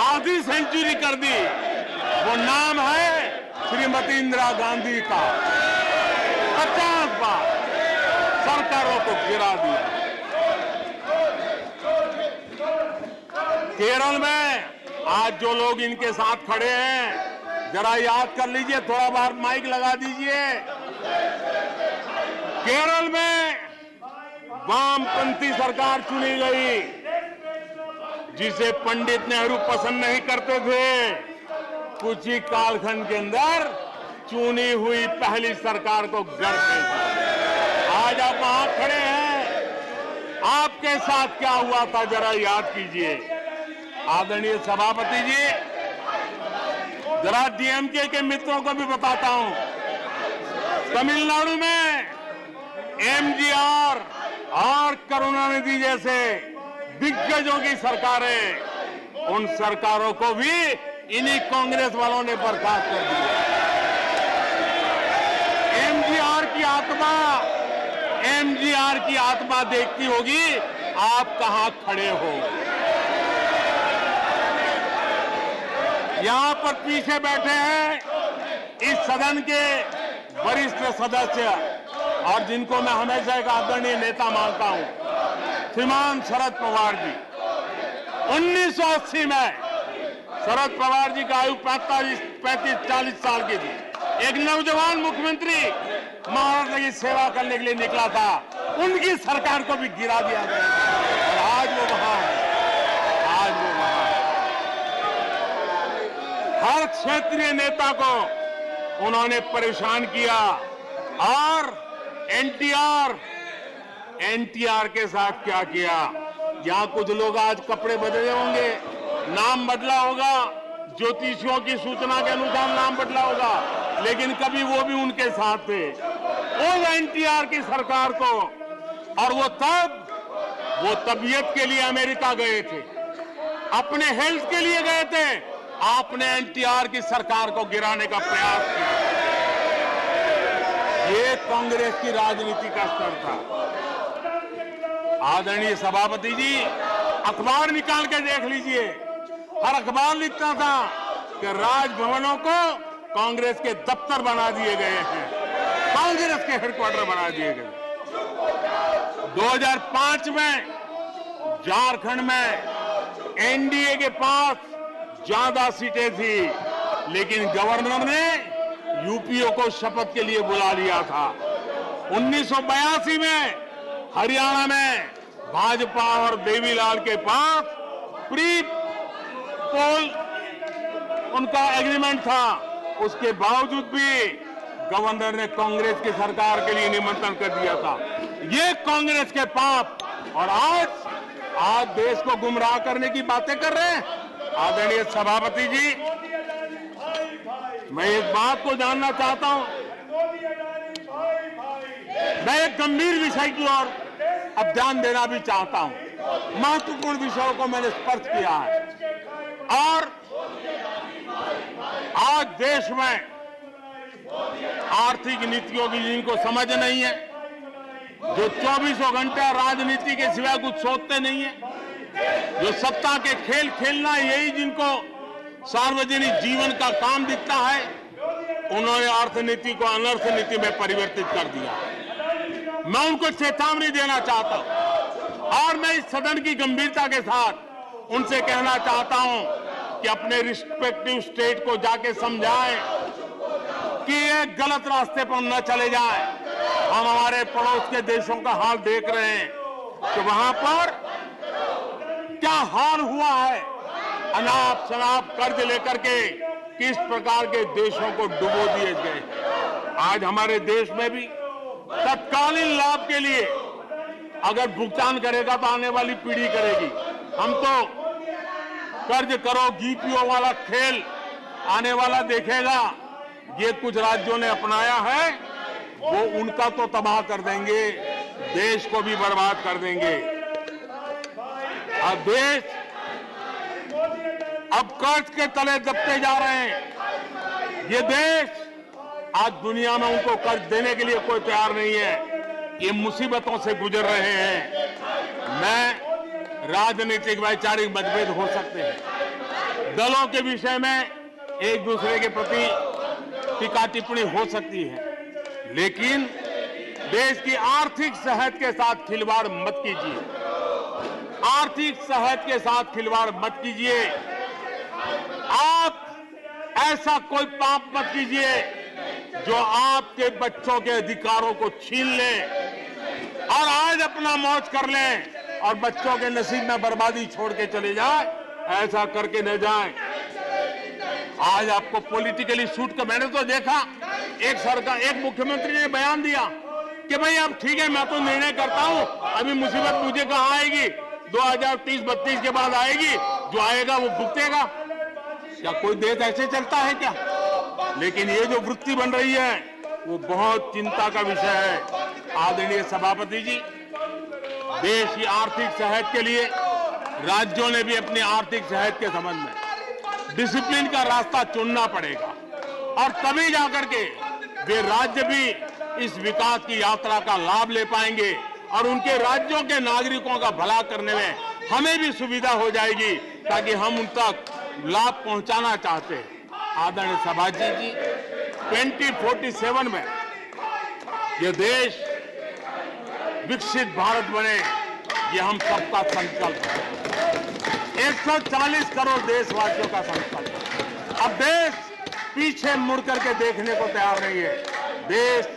आधी सेंचुरी कर दी। वो नाम है श्रीमती इंदिरा गांधी का। 50 बार सरकारों को गिरा दिया। केरल में आज जो लोग इनके साथ खड़े हैं, जरा याद कर लीजिए, थोड़ा बार माइक लगा दीजिए। केरल में वामपंथी सरकार चुनी गई, जिसे पंडित नेहरू पसंद नहीं करते थे। कुछ ही कालखंड के अंदर चुनी हुई पहली सरकार को गढ़ते थे। आज आप वहां खड़े हैं, आपके साथ क्या हुआ था जरा याद कीजिए। आदरणीय सभापति जी, जरा डीएमके के मित्रों को भी बताता हूं, तमिलनाडु में एमजीआर और करुणानिधि जैसे दिग्गजों की सरकारें, उन सरकारों को भी इन्हीं कांग्रेस वालों ने बर्खास्त कर दिया। एमजीआर की आत्मा देखती होगी आप कहां खड़े हो। यहां पर पीछे बैठे हैं इस सदन के वरिष्ठ सदस्य और जिनको मैं हमेशा एक आदरणीय नेता मानता हूं, श्रीमान शरद पवार जी। 1980 में शरद पवार जी का आयु 35-40 साल की थी। एक नौजवान मुख्यमंत्री महाराष्ट्र की सेवा करने के लिए निकला था, उनकी सरकार को भी गिरा दिया गया और आज वो वहां है। हर क्षेत्रीय नेता को उन्होंने परेशान किया और एनटीआर के साथ क्या किया। यहां कुछ लोग आज कपड़े बदले होंगे, नाम बदला होगा, ज्योतिषियों की सूचना के अनुसार नाम बदला होगा, लेकिन कभी वो भी उनके साथ थे। उस एनटीआर की सरकार को, और वो तबीयत के लिए अमेरिका गए थे, अपने हेल्थ के लिए गए थे। आपने एनटीआर की सरकार को गिराने का प्रयास किया। ये कांग्रेस की राजनीति का स्तर था। आदरणीय सभापति जी, अखबार निकाल के देख लीजिए, हर अखबार लिखता था कि राजभवनों को कांग्रेस के दफ्तर बना दिए गए हैं, कांग्रेस के हेडक्वार्टर बना दिए गए। 2005 में झारखंड में एनडीए के पास ज्यादा सीटें थी, लेकिन गवर्नर ने यूपीओ को शपथ के लिए बुला लिया था। 1982 में हरियाणा में भाजपा और देवीलाल के पास प्री पोल उनका एग्रीमेंट था, उसके बावजूद भी गवर्नर ने कांग्रेस की सरकार के लिए निमंत्रण कर दिया था। ये कांग्रेस के पाप, और आज देश को गुमराह करने की बातें कर रहे हैं। आदरणीय सभापति जी, मैं एक बात को जानना चाहता हूं, मैं एक गंभीर विषय की ओर अब ध्यान देना भी चाहता हूं। महत्वपूर्ण विषयों को मैंने स्पर्श किया है और आज देश में आर्थिक नीतियों की जिनको समझ नहीं है, जो 24 घंटा राजनीति के सिवाय कुछ सोचते नहीं है, जो सत्ता के खेल खेलना यही जिनको सार्वजनिक जीवन का काम दिखता है, उन्होंने अर्थनीति को अनर्थ नीति में परिवर्तित कर दिया। मैं उनको चेतावनी देना चाहता हूं और मैं इस सदन की गंभीरता के साथ उनसे कहना चाहता हूं कि अपने रिस्पेक्टिव स्टेट को जाके समझाएं कि ये गलत रास्ते पर न चले जाएं। हम हमारे पड़ोस के देशों का हाल देख रहे हैं कि वहां पर क्या हाल हुआ है, अनाप शनाप कर्ज लेकर के किस प्रकार के देशों को डुबो दिए गए। आज हमारे देश में भी तत्कालीन लाभ के लिए अगर भुगतान करेगा तो आने वाली पीढ़ी करेगी। हम तो कर्ज करो जीपीओ वाला खेल आने वाला देखेगा। ये कुछ राज्यों ने अपनाया है, वो उनका तो तबाह कर देंगे, देश को भी बर्बाद कर देंगे। अब देश अब कर्ज के तले दबते जा रहे हैं। ये देश आज दुनिया में उनको कर्ज देने के लिए कोई तैयार नहीं है। ये मुसीबतों से गुजर रहे हैं। मैं राजनीतिक वैचारिक मतभेद हो सकते हैं, दलों के विषय में एक दूसरे के प्रति टीका टिप्पणी हो सकती है, लेकिन देश की आर्थिक सेहत के साथ खिलवाड़ मत कीजिए। आर्थिक सेहत के साथ खिलवाड़ मत कीजिए। आप ऐसा कोई पाप मत कीजिए जो आपके बच्चों के अधिकारों को छीन ले और आज अपना मौज कर लें और बच्चों के नसीब में बर्बादी छोड़ के चले जाए। ऐसा करके न जाए। आज आपको पॉलिटिकली सूट कर, मैंने तो देखा एक मुख्यमंत्री ने बयान दिया कि भाई अब ठीक है, मैं तो निर्णय करता हूं, अभी मुसीबत मुझे कहां आएगी, 2030-32 के बाद आएगी, जो आएगा वो भुगतेगा। क्या कोई देश ऐसे चलता है क्या? लेकिन ये जो वृत्ति बन रही है वो बहुत चिंता का विषय है। आदरणीय सभापति जी, देश की आर्थिक सेहत के लिए राज्यों ने भी अपनी आर्थिक सेहत के संबंध में डिसिप्लिन का रास्ता चुनना पड़ेगा और तभी जाकर के वे राज्य भी इस विकास की यात्रा का लाभ ले पाएंगे और उनके राज्यों के नागरिकों का भला करने में हमें भी सुविधा हो जाएगी ताकि हम उन तक लाभ पहुंचाना चाहते हैं। आदरणीय सभाजी जी 2047 में ये देश विकसित भारत बने, ये हम सबका संकल्प है। 140 करोड़ देशवासियों का संकल्प है। अब देश पीछे मुड़ करके देखने को तैयार नहीं है, देश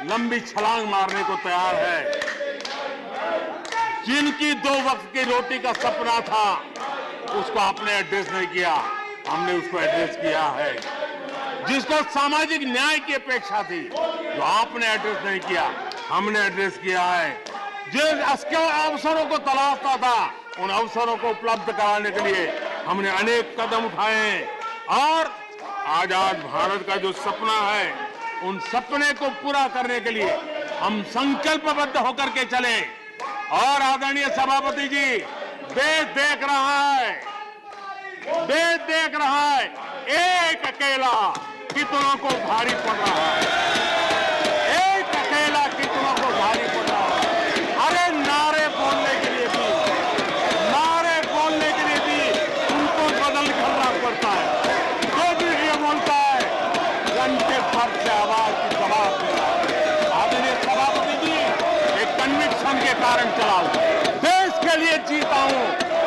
लंबी छलांग मारने को तैयार है। जिनकी 2 वक्त की रोटी का सपना था उसको आपने एड्रेस नहीं किया, हमने उसको एड्रेस किया है। जिसको सामाजिक न्याय की अपेक्षा थी जो आपने एड्रेस नहीं किया, हमने एड्रेस किया है। जिन अवसरों को तलाशता था उन अवसरों को उपलब्ध कराने के लिए हमने अनेक कदम उठाए हैं और आजाद भारत का जो सपना है उन सपने को पूरा करने के लिए हम संकल्पबद्ध होकर के चले। और आदरणीय सभापति जी, देश देख रहा है, देश देख रहा है एक अकेला कितनों को भारी पड़ रहा है, एक अकेला कितनों को भारी पड़ रहा है। अरे नारे बोलने के लिए भी उनको बदल करना पड़ता है। जो भी ये बोलता है घंटे भर से आवाज की जवाब दे रहा है। आदरणीय सभापति जी, एक कन्विक्शन के कारण चला हूं, देश के लिए जीता हूं,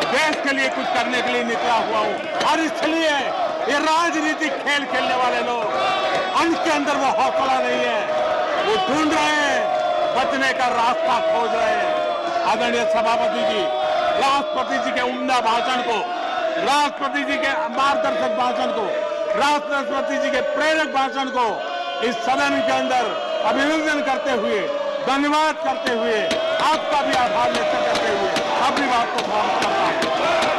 देश के लिए कुछ करने के लिए निकला हुआ हूं और इसलिए ये राजनीतिक खेल खेलने वाले लोग उनके अंदर वो हौसला नहीं है, वो ढूंढ रहे हैं, बचने का रास्ता खोज रहे हैं। आदरणीय सभापति जी, राष्ट्रपति जी के उम्दा भाषण को, राष्ट्रपति जी के मार्गदर्शक भाषण को, राष्ट्रपति जी के प्रेरक भाषण को इस सदन के अंदर अभिनंदन करते हुए, धन्यवाद करते हुए, आपका भी आभार व्यक्त करते हुए अपनी बात को समाप्त करता हूं।